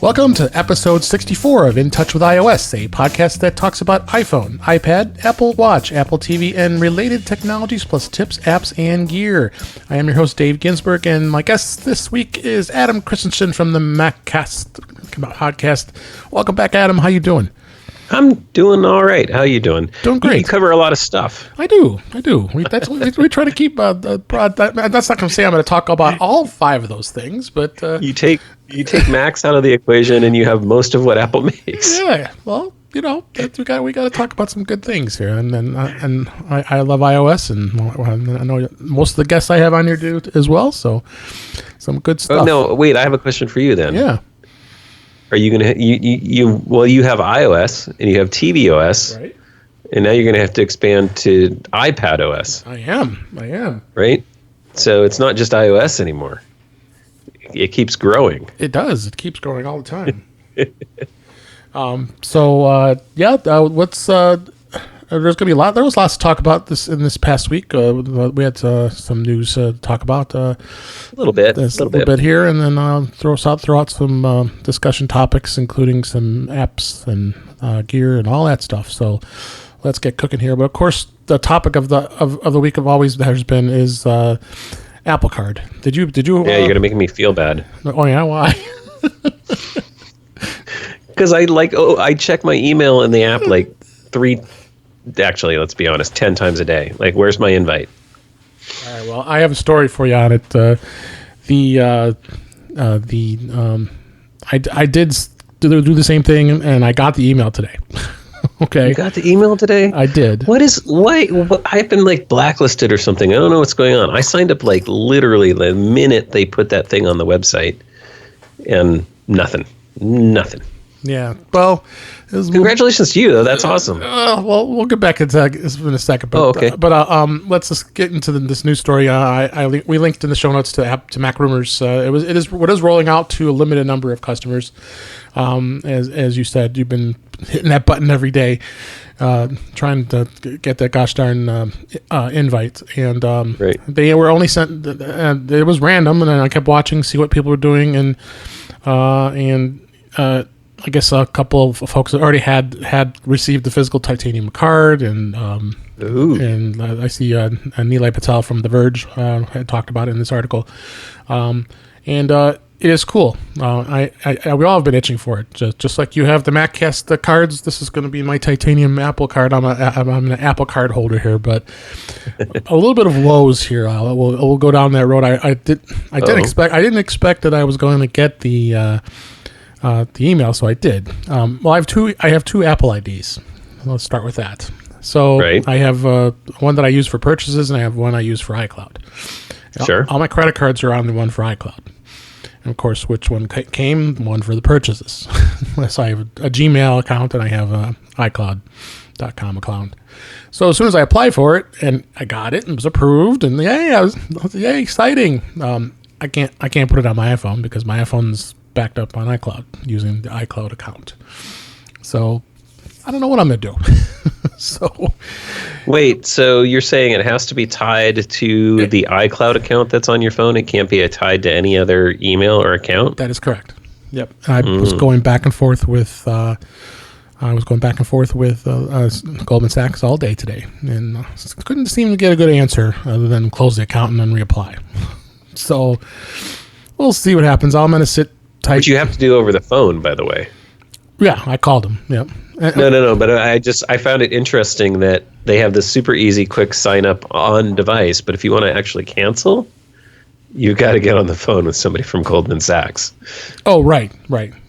Welcome to episode 64 of In Touch with iOS, a podcast that talks about iPhone, iPad, Apple Watch, Apple TV, and related technologies, plus tips, apps, and gear. I am your host, Dave Ginsburg, and my guest this week is Adam Christianson from the MacCast podcast. Welcome back, Adam. How you doing? I'm doing all right. How are you doing? Doing great. You cover a lot of stuff. I do. We try to keep broad. That's not going to say I'm going to talk about all five of those things, but you take Macs out of the equation, and you have most of what Apple makes. Yeah. Well, we got to talk about some good things here, and I love iOS, and I know most of the guests I have on here do as well. So some good stuff. Oh no! Wait, I have a question for you then. Yeah. Are you going to you have iOS and you have tvOS, right? And now you're going to have to expand to iPad OS. I am. Right? So it's not just iOS anymore. It keeps growing. It does. It keeps growing all the time. There's going to be a lot. There was lots to talk about this in this past week. We had some news to talk about. A little bit here, and then throw out some discussion topics, including some apps and gear and all that stuff. So let's get cooking here. But of course, the topic of the week has been Apple Card. Did you? Yeah, you're gonna make me feel bad. Oh yeah, why? Because I check my email in the app like actually, let's be honest, 10 times a day. Like, where's my invite? All right, well, I have a story for you on it. I did do the same thing, and I got the email today. Okay. You got the email today? I did. Why? I've been like blacklisted or something. I don't know what's going on. I signed up like literally the minute they put that thing on the website, and nothing. Yeah. Well, congratulations to you, though. That's awesome. Well, we'll get back into that in a second. But, okay. Let's just get into this news story. We linked in the show notes to Mac Rumors. It is rolling out to a limited number of customers. As you said, you've been hitting that button every day, trying to get that gosh darn invite. And right. They were only sent. It was random, and then I kept watching, see what people were doing, and I guess a couple of folks that already had received the physical titanium card, and I see Nilay Patel from The Verge had talked about it in this article, and it is cool. We all have been itching for it, just like you have the MacCast cards. This is going to be my titanium Apple card. I'm an Apple card holder here, but a little bit of woes here. We'll go down that road. I didn't expect that I was going to get the email, so I did. Well, I have two Apple IDs. Let's start with that. So right. I have one that I use for purchases, and I have one I use for iCloud. Sure. All my credit cards are on the one for iCloud. And of course, which one came? One for the purchases. So I have a Gmail account, and I have a iCloud.com account. So as soon as I applied for it, and I got it, and it was approved, and yay, exciting. I can't put it on my iPhone because my iPhone's backed up on iCloud using the iCloud account. So I don't know what I'm going to do. So wait, so you're saying it has to be tied to the iCloud account that's on your phone? It can't be tied to any other email or account? That is correct. Yep. I was going back and forth with Goldman Sachs all day today, and couldn't seem to get a good answer other than close the account and then reapply. So we'll see what happens. I'm going to sit tight. Which you have to do over the phone, by the way. Yeah, I called him. Yep. No. But I found it interesting that they have this super easy, quick sign up on device. But if you want to actually cancel, you got to get on the phone with somebody from Goldman Sachs. Oh, right.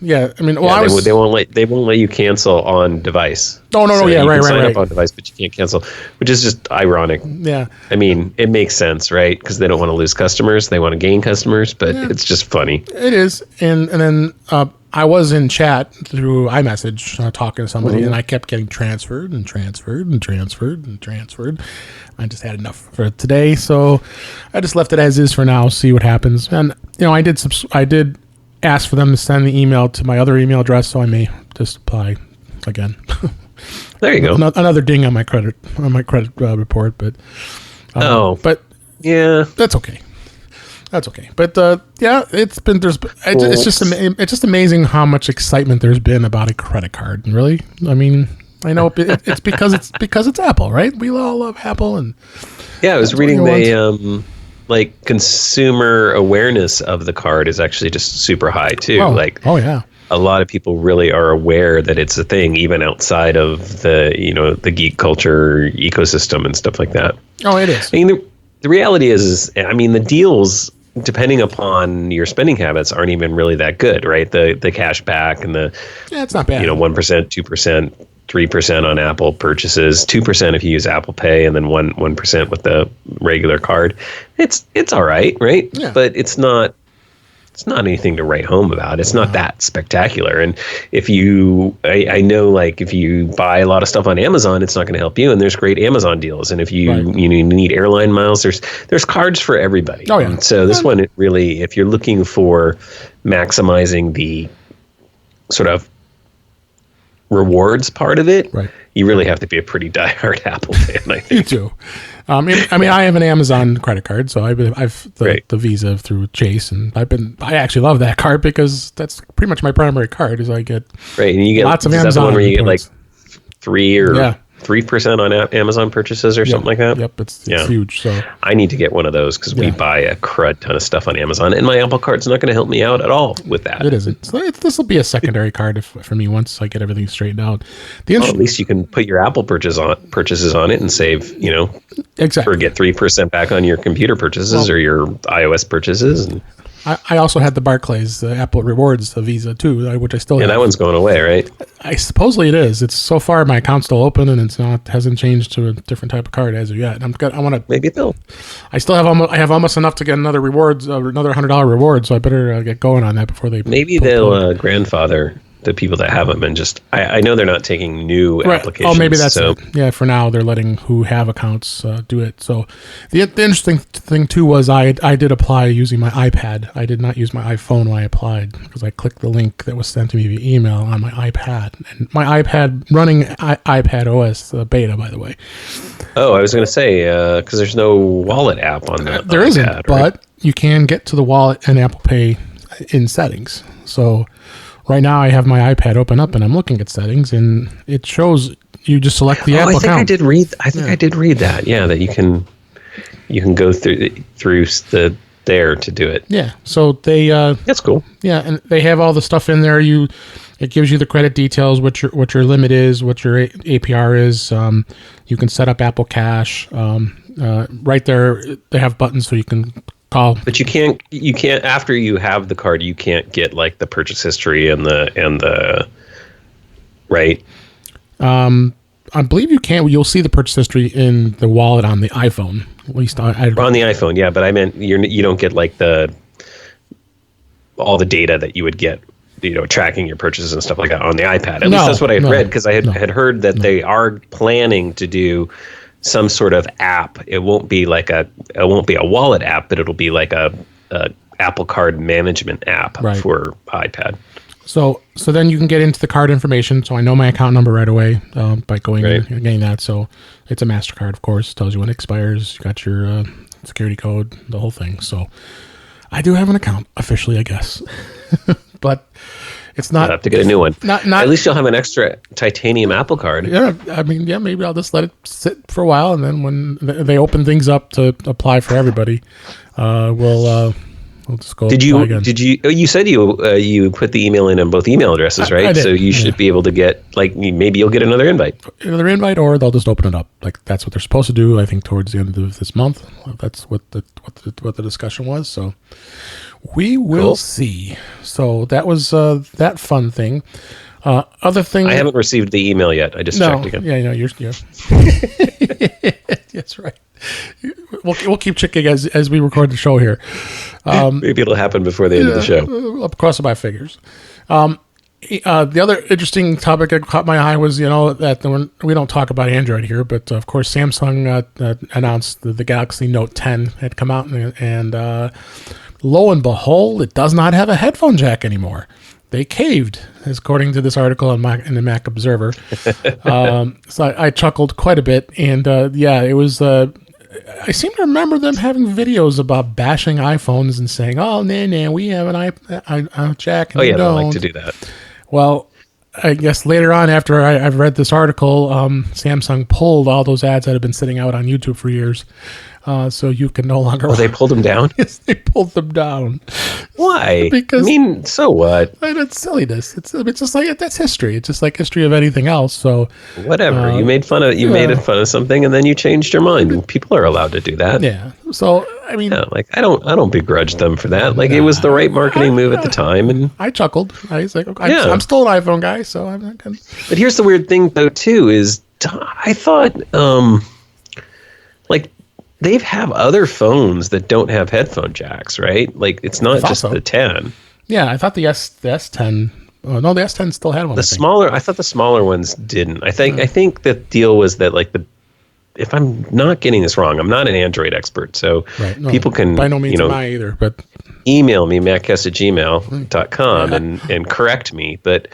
Yeah, I mean, they won't let you cancel on device. Oh no, you can sign up on device, but you can't cancel, which is just ironic. Yeah. I mean, it makes sense, right? Because they don't want to lose customers, they want to gain customers, but it's just funny. It is, and then I was in chat through iMessage talking to somebody, and I kept getting transferred. I just had enough for today, so I just left it as is for now. See what happens. And I did ask for them to send the email to my other email address, so I may just apply again. There you go. Another ding on my credit report, but yeah, that's okay. That's okay. But yeah, it's just amazing how much excitement there's been about a credit card. Really, I mean, I know it's because it's Apple, right? We all love Apple, and I was reading the like consumer awareness of the card is actually just super high too. Oh yeah. A lot of people really are aware that it's a thing, even outside of the geek culture ecosystem and stuff like that. Oh, it is. I mean, the reality is, I mean, the deals, depending upon your spending habits, aren't even really that good, right? The cash back and it's not bad. 1%, 2%, 3% on Apple purchases, 2% if you use Apple Pay, and then 1% with the regular card. It's all right? Yeah. But it's not anything to write home about. It's not that spectacular. And I know, like, if you buy a lot of stuff on Amazon, it's not going to help you. And there's great Amazon deals. And if you need airline miles, there's cards for everybody. Oh, yeah. And so this one, it really, if you're looking for maximizing the sort of rewards part of it, you really have to be a pretty diehard Apple fan, I think. You do. I mean, I have an Amazon credit card, so I've the Visa through Chase, and I actually love that card because that's pretty much my primary card. Is I get and you get lots of Amazon one where you points. get like 3% on Amazon purchases or something like that. Yep, it's huge. So I need to get one of those because we buy a crud ton of stuff on Amazon, and my Apple Card's not going to help me out at all with that. It isn't. So this will be a secondary card for me once I get everything straightened out. At least you can put your Apple purchases on it and save, exactly, or get 3% back on your computer purchases or your iOS purchases. And I also had the Barclays, the Apple Rewards, the Visa too, which I still have. Yeah, that one's going away, right? Supposedly it is. It's so far my account's still open and hasn't changed to a different type of card as of yet. I want to. Maybe they'll. I still have almost enough to get another $100 reward, so I better get going on that before they. Maybe they'll grandfather the people that have them and just. I know they're not taking new applications. Oh, maybe that's it. Yeah, for now they're letting who have accounts do it. So the interesting thing too was I did apply using my iPad. I did not use my iPhone when I applied because I clicked the link that was sent to me via email on my iPad, and my iPad running iPad OS beta, by the way. Oh, I was going to say because there's no wallet app on that. There isn't, but you can get to the wallet and Apple Pay in settings. So. Right now, I have my iPad open up, and I'm looking at settings, and it shows you just select the Apple account. I think I did read that. Yeah, that you can go through there to do it. Yeah, so they that's cool. Yeah, and they have all the stuff in there. It gives you the credit details, what your limit is, what your APR is. You can set up Apple Cash. Right there, they have buttons so you can call. But you can't after you have the card, you can't get like the purchase history and the right. I believe you can. You'll see the purchase history in the wallet on the iPhone. At least on the iPhone, yeah. But I meant you don't get like all the data that you would get, tracking your purchases and stuff like that on the iPad. At least that's what I had read, because I had heard that they are planning to do some sort of app. It won't be a wallet app, but it'll be like a Apple Card management app for iPad. So then you can get into the card information. So I know my account number right away by going in and getting that. So it's a MasterCard, of course. Tells you when it expires. You got your security code, the whole thing. So I do have an account officially, I guess, but it's not. You'll have to get a new one. Not. At least you'll have an extra titanium Apple Card. Yeah, I mean, maybe I'll just let it sit for a while, and then when they open things up to apply for everybody, we'll just go. Did you? Again. Did you? You said you put the email in on both email addresses, right? I did. So you should be able to get maybe you'll get another invite. Or they'll just open it up. That's what they're supposed to do. I think towards the end of this month. That's what the discussion was. So. We will see. So that was that fun thing. Other thing, I haven't received the email yet. I just checked again. Yeah, you're that's right. We'll keep checking as we record the show here. Maybe it'll happen before the end of the show. I'll cross my fingers. The other interesting topic that caught my eye was, that we don't talk about Android here, but of course Samsung announced the Galaxy Note 10 had come out, and lo and behold, it does not have a headphone jack anymore. They caved, according to this article in the Mac Observer. So I chuckled quite a bit, and it was I seem to remember them having videos about bashing iPhones and saying, "Oh, nah, we have an jack." And they like to do that. Well, I guess later on, after I've read this article, Samsung pulled all those ads that have been sitting out on YouTube for years. So you can no longer. Oh, they pulled them down? Yes, they pulled them down. Why? Because so what? It's silliness. It's just like that's history. It's just like history of anything else. So whatever. You made fun of something, and then you changed your mind. People are allowed to do that. Yeah. So I mean, I don't begrudge them for that. Like it was the right marketing move at the time, and I chuckled. I was like, okay, I'm still an iPhone guy, so I'm not gonna. But here's the weird thing, though, too, is I thought they have other phones that don't have headphone jacks, right? Like it's not just the 10. Yeah, I thought the S10. No, the S10 still had one. I thought the smaller ones didn't. I think the deal was that if I'm not getting this wrong, I'm not an Android expert, so people can by no means am I either, but email me maccast@gmail.com and correct me. But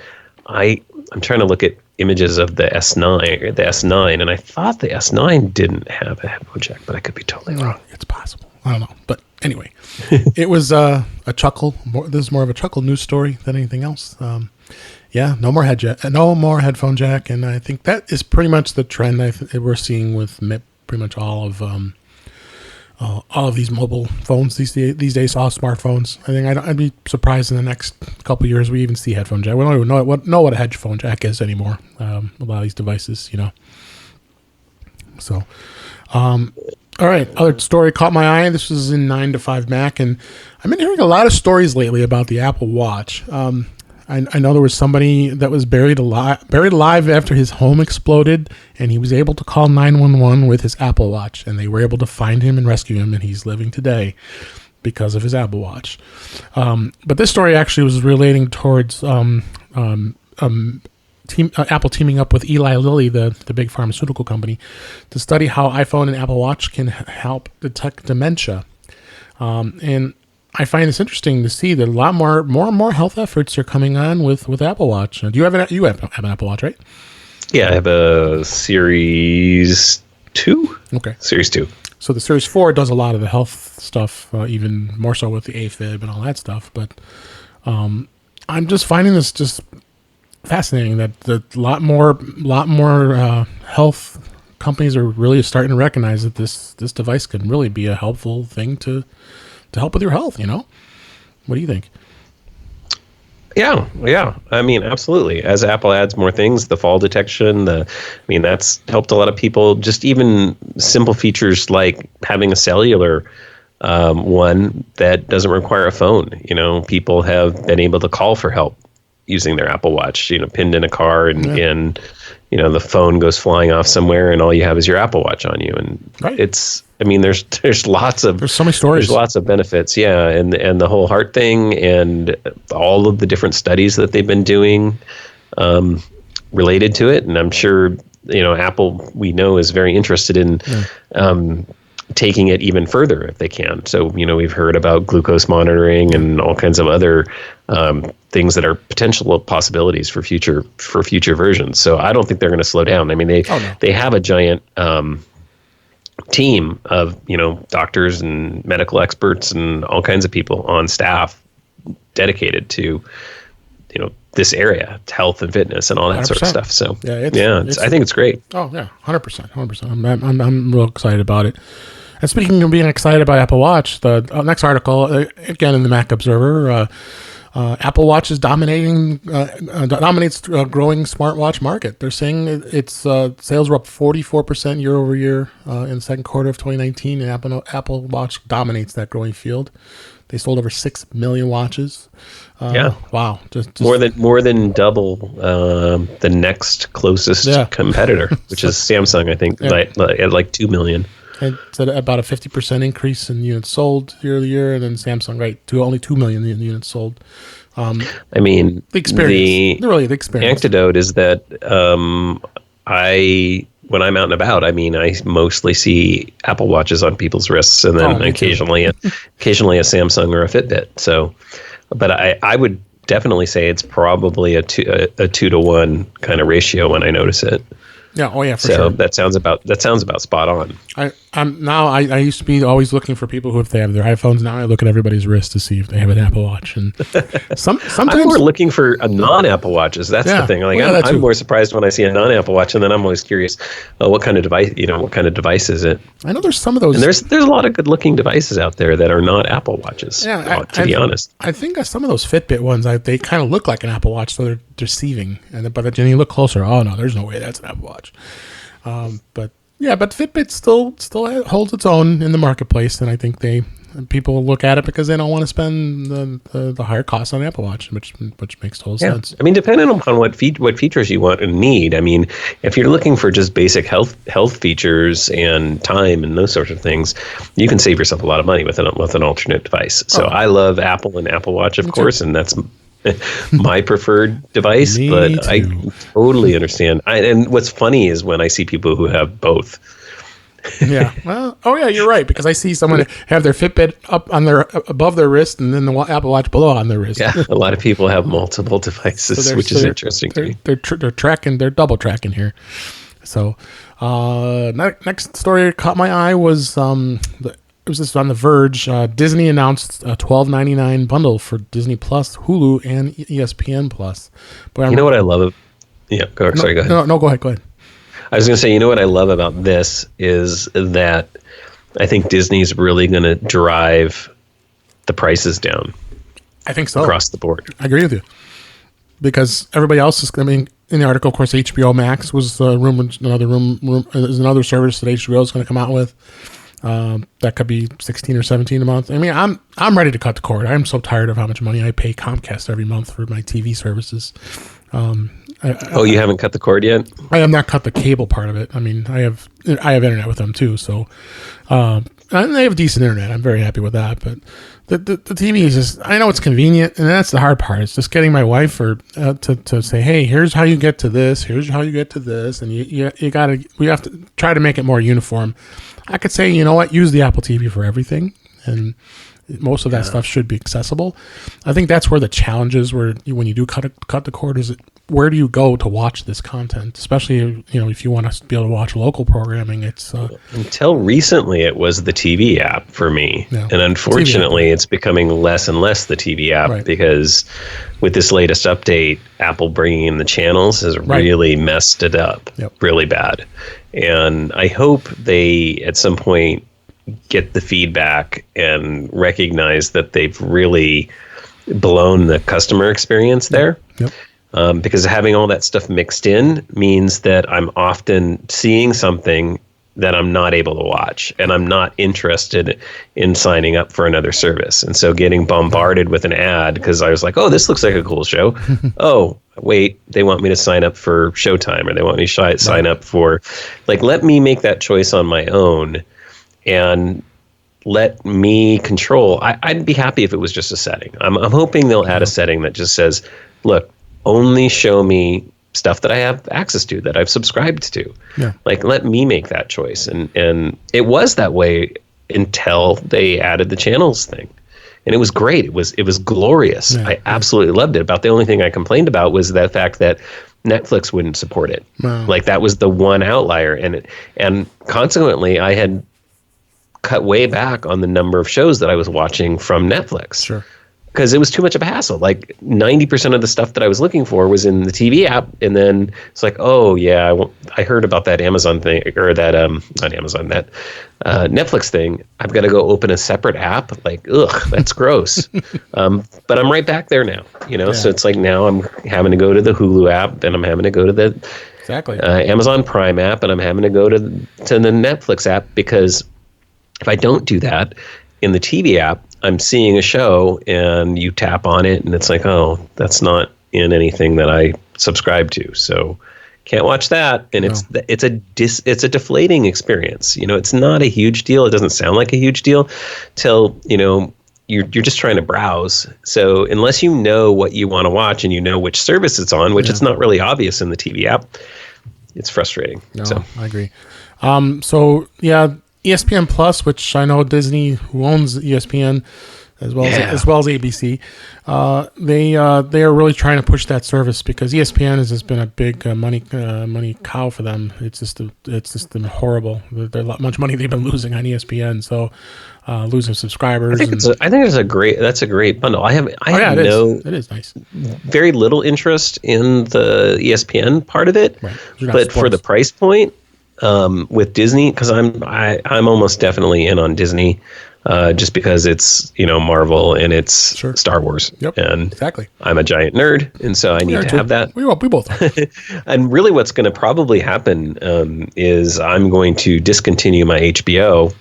I'm trying to look at images of the S9, and I thought the S9 didn't have a headphone jack, but I could be totally wrong. It's possible. I don't know. But anyway, it was a chuckle. This is more of a chuckle news story than anything else. No more headphone jack, and I think that is pretty much the trend we're seeing with pretty much all of these mobile phones these days, all smartphones. I think I'd be surprised in the next couple of years we even see headphone jack. We don't even know what a headphone jack is anymore. A lot of these devices, So, all right. Other story caught my eye. This was in 9 to 5 Mac, and I've been hearing a lot of stories lately about the Apple Watch. I know there was somebody that was buried alive after his home exploded, and he was able to call 911 with his Apple Watch, and they were able to find him and rescue him, and he's living today because of his Apple Watch. But this story actually was relating towards Apple teaming up with Eli Lilly, the big pharmaceutical company, to study how iPhone and Apple Watch can help detect dementia. And I find this interesting to see that a lot more and more health efforts are coming on with Apple Watch. Do you have an Apple Watch, right? Yeah, I have a Series 2. Okay. Series 2. So the Series 4 does a lot of the health stuff, even more so with the AFib and all that stuff. But I'm just finding this just fascinating that a lot more health companies are really starting to recognize that this device can really be a helpful thing to help with your health. What do you think? Yeah. I mean, absolutely. As Apple adds more things, the fall detection, that's helped a lot of people. Just even simple features like having a cellular one that doesn't require a phone. People have been able to call for help using their Apple Watch, pinned in a car and the phone goes flying off somewhere and all you have is your Apple Watch on you. And there's so many stories. There's lots of benefits. Yeah. And the whole heart thing and all of the different studies that they've been doing related to it. And I'm sure, Apple, we know, is very interested in taking it even further if they can. So, we've heard about glucose monitoring and all kinds of other things that are potential possibilities for future versions. So I don't think they're going to slow down. I mean, they have a giant team of, doctors and medical experts and all kinds of people on staff dedicated to, this area, health and fitness and all that 100%. Sort of stuff. So I think it's great. Oh yeah, 100%. I'm real excited about it. And speaking of being excited about Apple Watch, the next article, again in the Mac Observer, Apple Watch is dominates a growing smartwatch market. They're saying its sales were up 44% year over year in the second quarter of 2019, and Apple Watch dominates that growing field. They sold over 6 million watches. Wow. Just more than double the next closest competitor, which is Samsung, I think, at like 2 million. It's at about a 50% increase in units sold year to year, and then Samsung, only 2 million units sold. The experience. The experience. Anecdote is that when I'm out and about, I mostly see Apple Watches on people's wrists, and then occasionally a Samsung or a Fitbit. So, but I would definitely say it's probably a 2 to 1 kind of ratio when I notice it. Yeah. Oh, yeah. For sure. that sounds about spot on. I used to be always looking for people who, if they have their iPhones, now I look at everybody's wrist to see if they have an Apple Watch. And sometimes I'm more looking for a non-Apple Watches. That's the thing. Like I'm more surprised when I see a non-Apple Watch, and then I'm always curious, what kind of device? What kind of device is it? I know there's some of those. And there's a lot of good-looking devices out there that are not Apple Watches. Yeah, to be honest, I think some of those Fitbit ones, they kind of look like an Apple Watch, so they're deceiving. But then you look closer, oh no, there's no way that's an Apple Watch. But Fitbit still holds its own in the marketplace, and I think people look at it because they don't want to spend the higher cost on Apple Watch, which makes total sense. I mean, depending upon what features you want and need. I mean, if you're looking for just basic health features and time and those sorts of things, you can save yourself a lot of money with an alternate device. So I love Apple and Apple Watch, of course, and that's my preferred device. But I totally understand. And what's funny is when I see people who have both. Yeah. Well, you're right, because I see someone have their Fitbit up on above their wrist, and then the Apple Watch below on their wrist. Yeah, a lot of people have multiple devices, which is interesting. They're tracking. They're double tracking here. So, next story that caught my eye was it was just on The Verge. Disney announced a $12.99 bundle for Disney Plus, Hulu, and ESPN Plus. But you know what I love? Yeah, go ahead. No, go ahead. I was going to say, what I love about this is that I think Disney's really going to drive the prices down. I think so. Across the board. I agree with you. Because everybody else is, in the article, of course, HBO Max was another service that HBO is going to come out with. That could be $16 or $17 a month. I mean, I'm ready to cut the cord. I'm so tired of how much money I pay Comcast every month for my TV services. You haven't cut the cord yet? I have not cut the cable part of it. I mean, I have internet with them too, so and they have decent internet. I'm very happy with that. But the TV is just, I know it's convenient, and that's the hard part. It's just getting my wife to say, hey, here's how you get to this. Here's how you get to this, and we have to try to make it more uniform. I could say, use the Apple TV for everything, and most of that stuff should be accessible. I think that's where the challenge is, when you do cut the cord, is where do you go to watch this content? Especially, if you want to be able to watch local programming, it's... Until recently, it was the TV app for me. Yeah. And unfortunately, it's becoming less and less the TV app, because with this latest update, Apple bringing in the channels has really messed it up really bad. And I hope they, at some point, get the feedback and recognize that they've really blown the customer experience there. Yep. Because having all that stuff mixed in means that I'm often seeing something that I'm not able to watch, and I'm not interested in signing up for another service. And so getting bombarded with an ad because I was like, oh, this looks like a cool show. Oh, wait, they want me to sign up for Showtime, or they want me to sign up for, let me make that choice on my own and let me control. I'd be happy if it was just a setting. I'm hoping they'll add a setting that just says, look, only show me stuff that I have access to, that I've subscribed to. Yeah. Let me make that choice. And it was that way until they added the channels thing. And it was great. It was glorious. Yeah. I absolutely loved it. About the only thing I complained about was the fact that Netflix wouldn't support it. Wow. That was the one outlier. And consequently, I had cut way back on the number of shows that I was watching from Netflix. Sure. Because it was too much of a hassle. 90% of the stuff that I was looking for was in the TV app, and then it's I heard about that Amazon thing, or that not Amazon, that Netflix thing. I've got to go open a separate app. That's gross. But I'm right back there now. So it's now I'm having to go to the Hulu app, and I'm having to go to the Amazon Prime app, and I'm having to go to the Netflix app, because if I don't do that in the TV app, I'm seeing a show and you tap on it and it's oh, that's not in anything that I subscribe to, so can't watch that. And it's a deflating experience. It's not a huge deal. It doesn't sound like a huge deal till you're just trying to browse. So unless you know what you want to watch and you know which service it's on, which it's not really obvious in the TV app, it's frustrating. No, so I agree. ESPN Plus, which I know Disney, who owns ESPN, as well as ABC. They are really trying to push that service because ESPN has just been a big money cow for them. It's just been horrible. There's a lot much money they've been losing on ESPN. So losing subscribers. I think that's a great bundle. I have it is nice. Very little interest in the ESPN part of it, right. But for the price point with Disney, because I'm almost definitely in on Disney. Just because it's Marvel and it's Star Wars, and exactly. I'm a giant nerd, and so I need to have that. We both are. And really, what's going to probably happen is I'm going to discontinue my HBO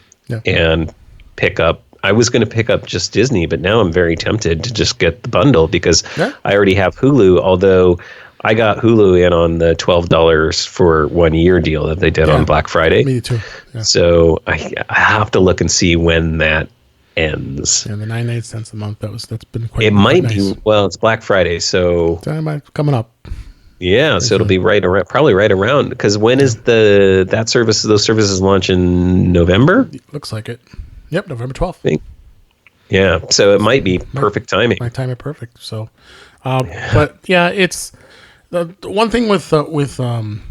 and pick up. I was going to pick up just Disney, but now I'm very tempted to just get the bundle because I already have Hulu. Although I got Hulu in on the $12 for 1 year deal that they did on Black Friday. Me too. Yeah. So I have to look and see when that ends. Yeah, the 99 cents a month. That's been quite. It might nice. Be. Well, it's Black Friday, so coming up. Yeah, so it'll be probably right around. Because when is those services launch in November? Looks like it. Yep, November 12th. Yeah, so it might be perfect timing. Might time it perfect. So, but yeah, it's. The one thing with the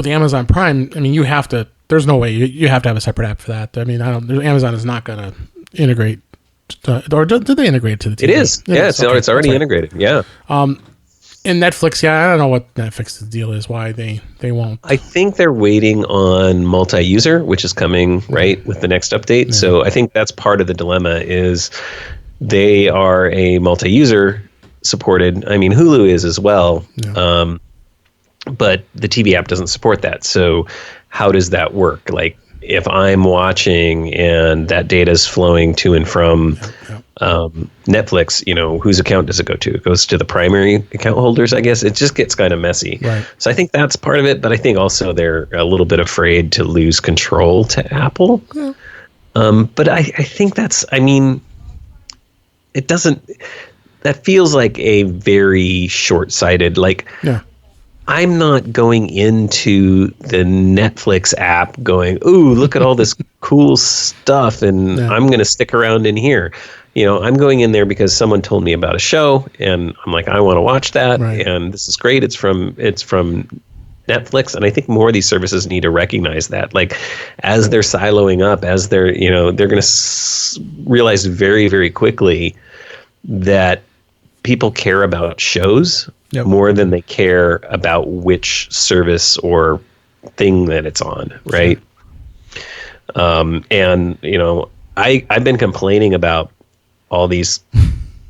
Amazon Prime, I mean, you have to. There's no way you have to have a separate app for that. I mean, Amazon is not going to integrate, or did they integrate to the TV? It is. It's already integrated. Yeah. And Netflix, I don't know what Netflix's deal is. Why they won't? I think they're waiting on multi-user, which is coming right with the next update. Yeah. So I think that's part of the dilemma. Is they are a multi-user supported. I mean, Hulu is as well, but the TV app doesn't support that. So how does that work? Like if I'm watching and that data is flowing to and from Netflix, whose account does it go to? It goes to the primary account holders, I guess. It just gets kind of messy. Right. So I think that's part of it, but I think also they're a little bit afraid to lose control to Apple. Yeah. But I think it doesn't. That feels like a very short-sighted, I'm not going into the Netflix app going, ooh, look at all this cool stuff, and I'm going to stick around in here. I'm going in there because someone told me about a show, and I'm like, I want to watch that, and this is great. It's from Netflix, and I think more of these services need to recognize that. Like, as they're siloing up, as they're going to realize very, very quickly that people care about shows more than they care about which service or thing that it's on, right? Sure. And I've been complaining about all these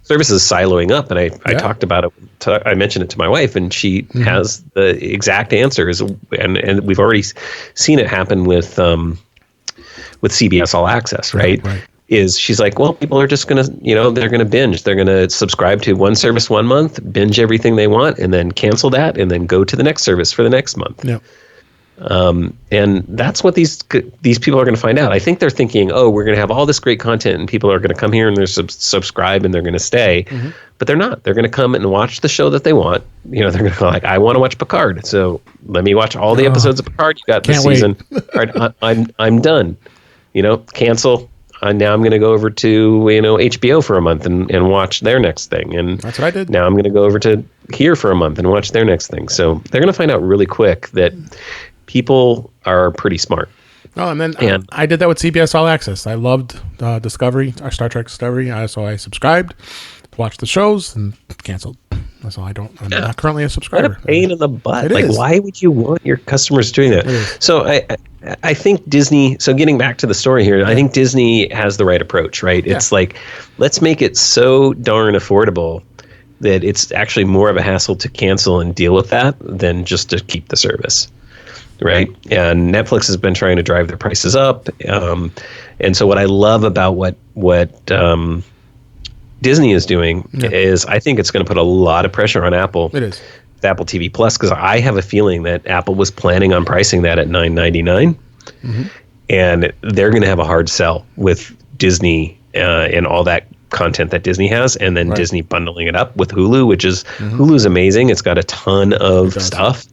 services siloing up, and I talked about it. I mentioned it to my wife, and she has the exact answers, and we've already seen it happen with CBS All Access, right? Right. She's like, well, people are just going to, they're going to binge. They're going to subscribe to one service 1 month, binge everything they want, and then cancel that, and then go to the next service for the next month. Yeah. And that's what these people are going to find out. I think they're thinking, oh, we're going to have all this great content, and people are going to come here and they're subscribe, and they're going to stay. Mm-hmm. But they're not. They're going to come and watch the show that they want. They're going to go like, I want to watch Picard, so let me watch all the episodes of Picard you got this season. All right, I'm done. Cancel. Now I'm going to go over to HBO for a month and watch their next thing, and that's what I did. Now I'm going to go over to here for a month and watch their next thing. So they're going to find out really quick that people are pretty smart. Oh, and then I did that with CBS All Access. I loved Discovery, Star Trek Discovery, so I subscribed, watched the shows, and canceled. So I'm not currently a subscriber. What a pain in the butt. Why would you want your customers doing that? So I think Disney, so getting back to the story here, I think Disney has the right approach, right? Yeah. It's like, let's make it so darn affordable that it's actually more of a hassle to cancel and deal with that than just to keep the service, right? And Netflix has been trying to drive their prices up. And so what I love about what Disney is doing is I think it's going to put a lot of pressure on Apple. It is. With Apple TV Plus, because I have a feeling that Apple was planning on pricing that at $9.99, and they're going to have a hard sell with Disney and all that content that Disney has, and then Disney bundling it up with Hulu, which is Hulu's amazing. It's got a ton of stuff.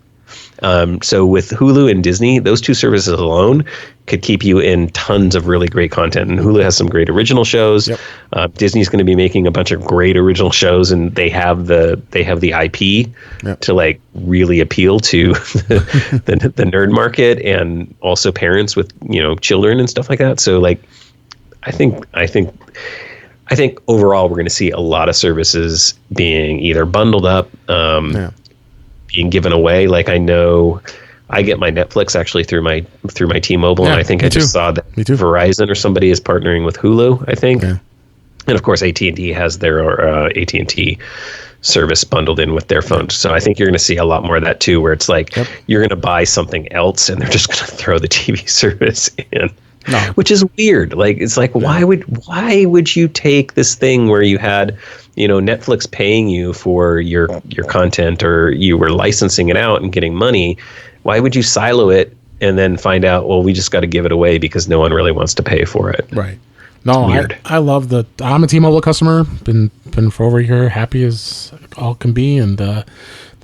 So with Hulu and Disney, those two services alone could keep you in tons of really great content. And Hulu has some great original shows. Yep. Disney's going to be making a bunch of great original shows, and they have the IP yep. to like really appeal to the nerd market and also parents with children and stuff like that. So like, I think overall we're going to see a lot of services being either bundled up, being given away. Like I know I get my Netflix actually through my T-Mobile, and I think I just saw that Verizon or somebody is partnering with Hulu, I think. Yeah. And of course AT&T has their AT&T service bundled in with their phones. So I think you're going to see a lot more of that too, where it's like you're going to buy something else and they're just going to throw the TV service in. No. Which is weird. Like it's like why would you take this thing where you had Netflix paying you for your content, or you were licensing it out and getting money? Why would you silo it and then find out, well, we just got to give it away because no one really wants to pay for it? Right. No, I love I'm a T-Mobile customer. Been for over a year, happy as all can be, and I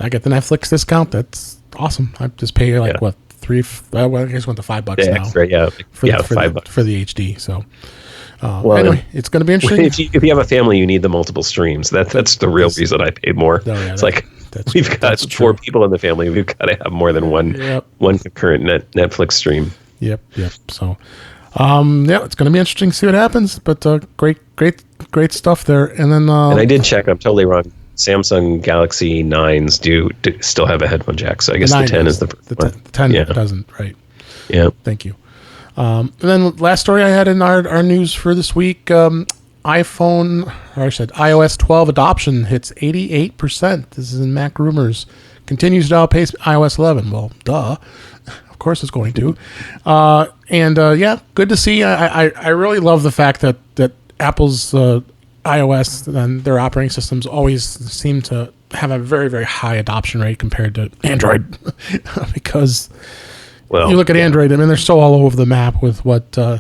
get the Netflix discount. That's awesome. I just pay like what. I guess went to $5 now. Extra, for $5 for the HD. So, anyway, it's going to be interesting. If you have a family, you need the multiple streams. That's the real reason I paid more. Oh, yeah, it's like we've got 4 people in the family. We've got to have more than one concurrent Netflix stream. Yep. So, it's going to be interesting to see what happens. But great stuff there. And then, and I did check. I'm totally wrong. Samsung Galaxy 9s do still have a headphone jack, so I guess the 10 is the one. The 10 doesn't, right? Yeah. Thank you. And then last story I had in our news for this week, iOS 12 adoption hits 88%. This is in Mac Rumors. Continues to outpace iOS 11. Well, duh. Of course it's going to. Good to see. I really love the fact that Apple's iOS and their operating systems always seem to have a very, very high adoption rate compared to Android because you look at Android, I mean, they're so all over the map with how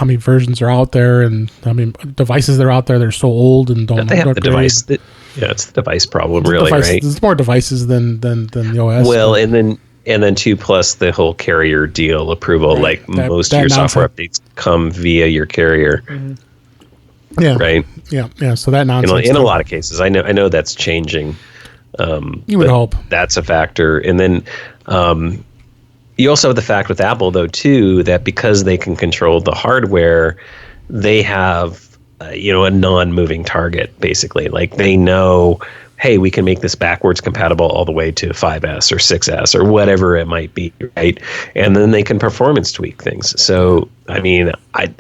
many versions are out there and how many devices that are out there. They're so old and don't have the device. It's the device problem, right? There's more devices than the OS. Well, and then too, plus the whole carrier deal approval, right. Like most of your software updates come via your carrier. Mm-hmm. Yeah. Right. Yeah. So that nonsense. In a lot of cases, I know that's changing. You would hope that's a factor, and then you also have the fact with Apple, though, too, that because they can control the hardware, they have a non-moving target. Basically, like they know, hey, we can make this backwards compatible all the way to 5S or 6S or whatever it might be, right? And then they can performance tweak things. So, I mean,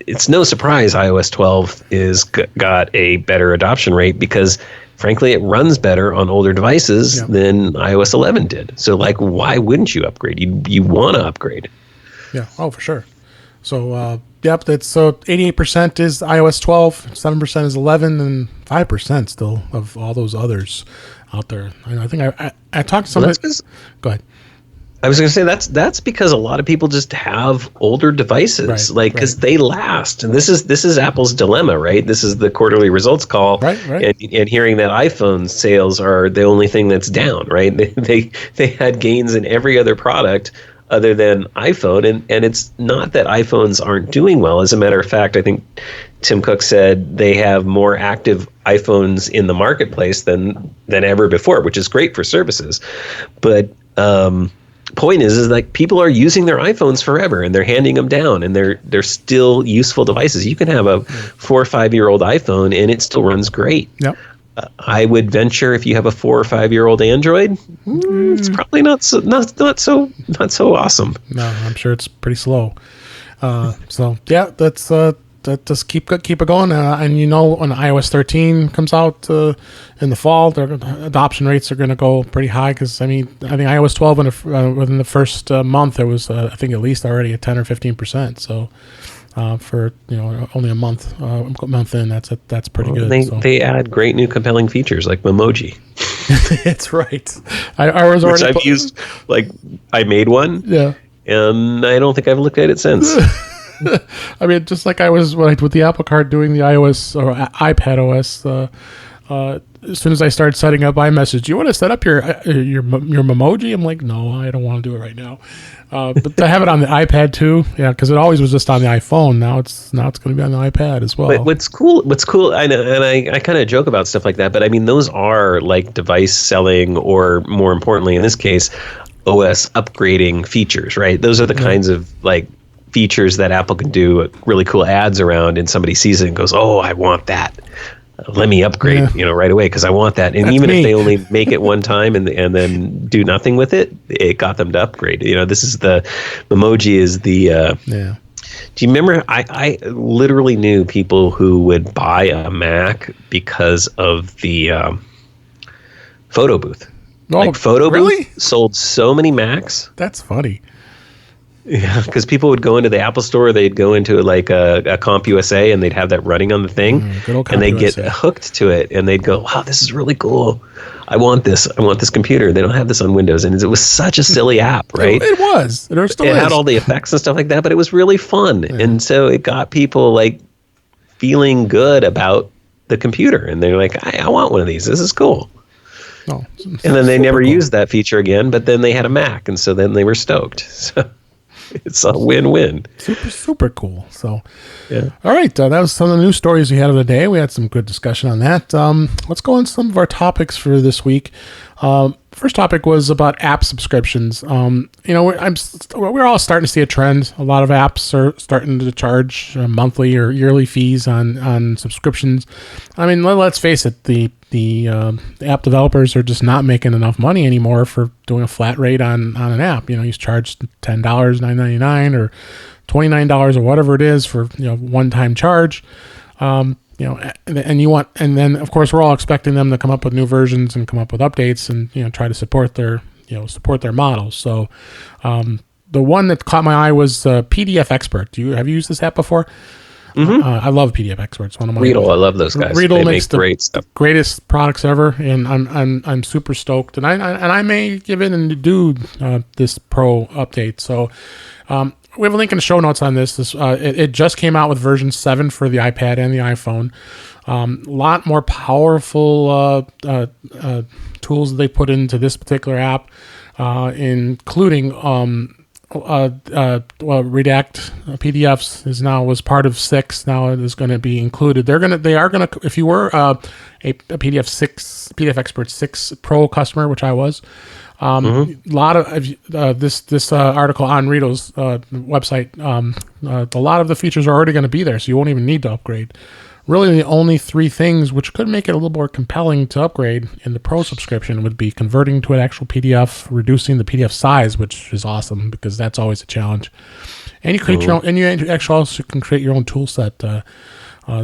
it's no surprise iOS 12 is got a better adoption rate because, frankly, it runs better on older devices than iOS 11 did. So, like, why wouldn't you upgrade? You want to upgrade. Yeah, for sure. So, that's 88% is iOS 12, 7% is 11, and 5% still of all those others out there. I think I talked to somebody. Go ahead. I was going to say that's because a lot of people just have older devices, because they last. And this is Apple's dilemma, right? This is the quarterly results call, right. And hearing that iPhone sales are the only thing that's down, right? They had gains in every other product other than iPhone, and it's not that iPhones aren't doing well. As a matter of fact, I think Tim Cook said they have more active iPhones in the marketplace than ever before, which is great for services. But point is like people are using their iPhones forever, and they're handing them down, and they're still useful devices. You can have a 4 or 5 year old iPhone, and it still runs great. Yep. I would venture if you have a 4 or 5 year old Android, it's probably not so awesome. No, I'm sure it's pretty slow. That's just keep it going. And when iOS 13 comes out in the fall, their adoption rates are going to go pretty high because I think iOS 12 within the first month there was I think at least already a 10 or 15%. So. For only a month in, that's pretty good. They add great new compelling features like Memoji. That's right. I was already I've used. Like I made one. Yeah. And I don't think I've looked at it since. I mean, just like I was with the Apple Card doing the iOS or iPad OS as soon as I started setting up iMessage, do you want to set up your Memoji? I'm like, no, I don't want to do it right now. But I have it on the iPad too. Yeah, because it always was just on the iPhone. Now it's going to be on the iPad as well. But what's cool, I know, and I kind of joke about stuff like that, but I mean, those are like device selling, or more importantly, in this case, OS upgrading features, right? Those are the kinds of like features that Apple can do really cool ads around, and somebody sees it and goes, "Oh, I want that. Let me upgrade, right away because I want that." And even if they only make it one time and then do nothing with it, it got them to upgrade. This is the Memoji is the. Do you remember? I literally knew people who would buy a Mac because of the photo booth. Oh, photo really? booth sold so many Macs. That's funny. Yeah, because people would go into the Apple store, they'd go into like a CompUSA, and they'd have that running on the thing, and they'd get hooked to it, and they'd go, "Wow, this is really cool. I want this. I want this computer." They don't have this on Windows, and it was such a silly app, right? It was. It had all the effects and stuff like that, but it was really fun, and so it got people like feeling good about the computer, and they're like, "I want one of these. This is cool." Oh, and then they never used that feature again, but then they had a Mac, and so then they were stoked. So it's a win-win. Super cool. So, yeah. All right, that was some of the news stories we had of the day. We had some good discussion on that. Let's go on some of our topics for this week. First topic was about app subscriptions. We're all starting to see a trend. A lot of apps are starting to charge monthly or yearly fees on subscriptions. I mean, let's face it, the app developers are just not making enough money anymore for doing a flat rate on an app. You charged $10, $9.99 or $29 or whatever it is for one-time charge. And then of course we're all expecting them to come up with new versions and come up with updates and try to support their models. So the one that caught my eye was PDF Expert. Have you used this app before? Mm-hmm. I love PDF Expert. It's one of my Riedel. I love those guys. Riedel makes the great stuff. Greatest products ever, and I'm super stoked. And I may give in and do this Pro update. So we have a link in the show notes on this. It just came out with version 7 for the iPad and the iPhone. A lot more powerful tools that they put into this particular app, including redact PDFs was part of 6. Now it is going to be included. They are going to, if you were a PDF Expert 6 Pro customer, which I was, a lot of this article on Rito's website, a lot of the features are already going to be there, so you won't even need to upgrade. Really, the only 3 things which could make it a little more compelling to upgrade in the Pro subscription would be converting to an actual PDF, reducing the PDF size, which is awesome because that's always a challenge. And you create your own, and you actually also can create your own tool set to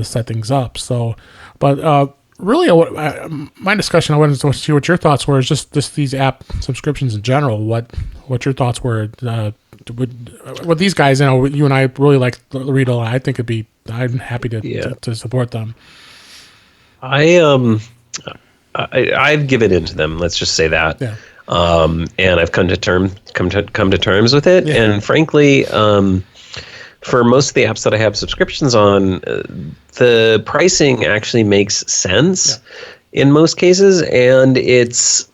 set things up. So, but really, my discussion, I wanted to see what your thoughts were. Is just these app subscriptions in general. What your thoughts were? With these guys, you and I really like Riedel. I think I'm happy to support them. I've given in to them. Let's just say that. Yeah. And I've come to terms with it. Yeah. And frankly, for most of the apps that I have subscriptions on, the pricing actually makes sense in most cases, and it's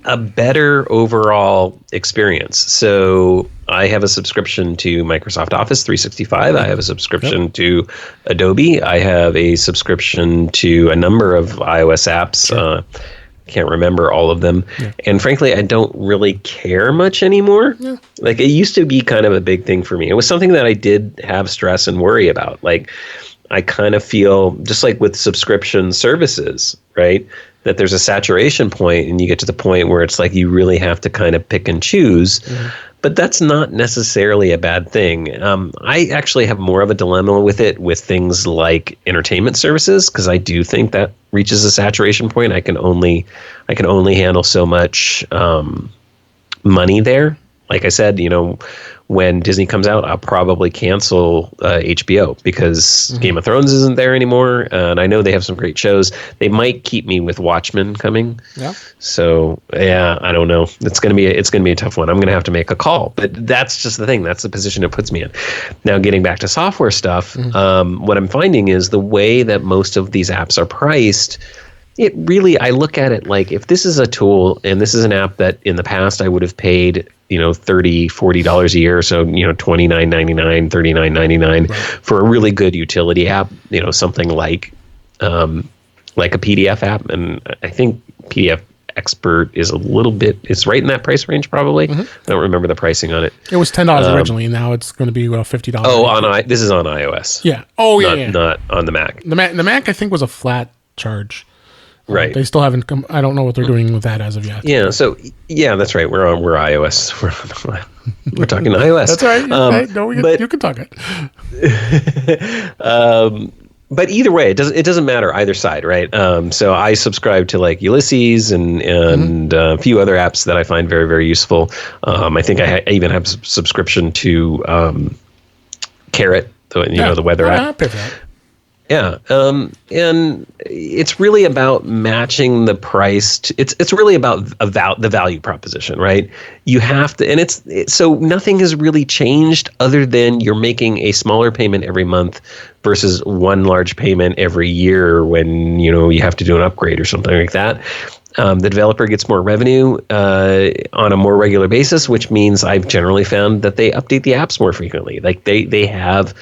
a better overall experience. So I have a subscription to Microsoft Office 365. I have a subscription to Adobe. I have a subscription to a number of iOS apps. Sure. Can't remember all of them. Yeah. And frankly, I don't really care much anymore. Yeah. Like, it used to be kind of a big thing for me. It was something that I did have stress and worry about. Like, I kind of feel, just like with subscription services, right, that there's a saturation point, and you get to the point where it's like you really have to kind of pick and choose. Mm-hmm. But that's not necessarily a bad thing. I actually have more of a dilemma with it with things like entertainment services, because I do think that reaches a saturation point. I can only handle so much money there. Like I said, when Disney comes out, I'll probably cancel HBO because Game of Thrones isn't there anymore. And I know they have some great shows. They might keep me with Watchmen coming. Yeah. So yeah, I don't know. It's gonna be a tough one. I'm gonna have to make a call. But that's just the thing. That's the position it puts me in. Now, getting back to software stuff, what I'm finding is the way that most of these apps are priced It really, I look at it like if this is a tool and this is an app that in the past I would have paid, $30, $40 a year. So, $29.99, $39.99 for a really good utility app, something like a PDF app. And I think PDF Expert is it's right in that price range probably. I don't remember the pricing on it. It was $10 originally. Now it's going to be $50. Oh, this is on iOS. Yeah. Oh, yeah. Not on the Mac. The Mac I think was a flat charge. Right. They still haven't come. I don't know what they're doing with that as of yet. Yeah. So that's right. We're iOS. We're talking iOS. That's right. Right. No, you can talk it. But either way, it doesn't matter either side, right? So I subscribe to like Ulysses and a few other apps that I find very, very useful. I think I even have subscription to Carrot, the weather app. I pay for that. Yeah, and it's really about matching the price. It's really about the value proposition, right? You have to, and so nothing has really changed other than you're making a smaller payment every month versus one large payment every year when you have to do an upgrade or something like that. The developer gets more revenue on a more regular basis, which means I've generally found that they update the apps more frequently. Like they have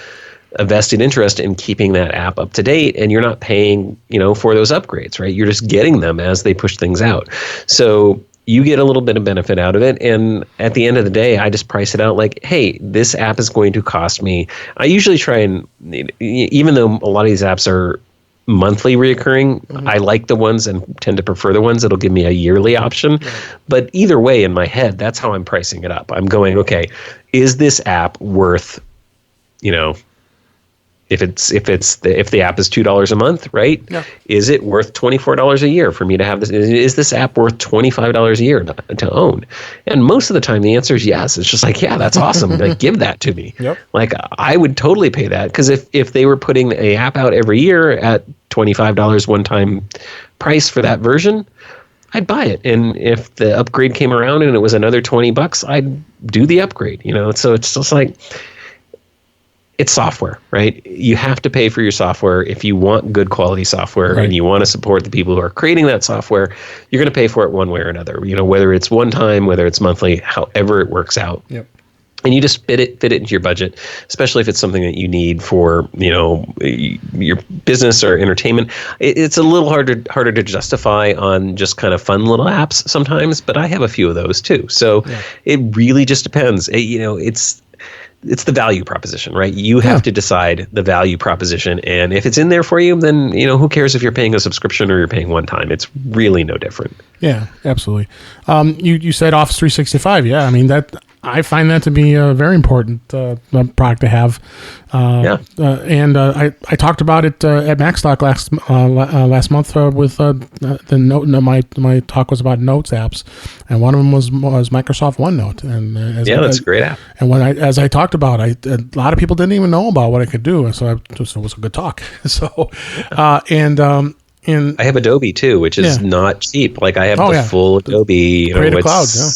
a vested interest in keeping that app up to date, and you're not paying, for those upgrades, right? You're just getting them as they push things out. So you get a little bit of benefit out of it. And at the end of the day, I just price it out like, hey, this app is going to cost me. I usually try and, even though a lot of these apps are monthly reoccurring, I like the ones and tend to prefer the ones that'll give me a yearly option. But either way, in my head, that's how I'm pricing it up. I'm going, okay, is this app worth, if the app is $2 a month, right? Yeah. Is it worth $24 a year for me to have this? Is this app worth $25 a year to own? And most of the time, the answer is yes. It's just like, yeah, that's awesome. Like, give that to me. Yep. Like, I would totally pay that, because if they were putting an app out every year at $25 one-time price for that version, I'd buy it. And if the upgrade came around and it was another $20, I'd do the upgrade. So it's just like, it's software, right? You have to pay for your software. If you want good quality software and you want to support the people who are creating that software, you're going to pay for it one way or another. Whether it's one time, whether it's monthly, however it works out. Yep. And you just fit it into your budget, especially if it's something that you need for, your business or entertainment. It's a little harder to justify on just kind of fun little apps sometimes, but I have a few of those too. So it really just depends. It's the value proposition, right? You have to decide the value proposition. And if it's in there for you, then, who cares if you're paying a subscription or you're paying one time? It's really no different. Yeah, absolutely. You said Office 365. Yeah, I mean, I find that to be a very important product to have. And I talked about it at MaxTalk last month with the note. My talk was about Notes apps, and one of them was Microsoft OneNote. And that's a great app. And as I talked about, a lot of people didn't even know about what it could do, so it was a good talk. So and I have Adobe too, which is not cheap. Like I have the full Adobe. Creative Cloud. Yeah,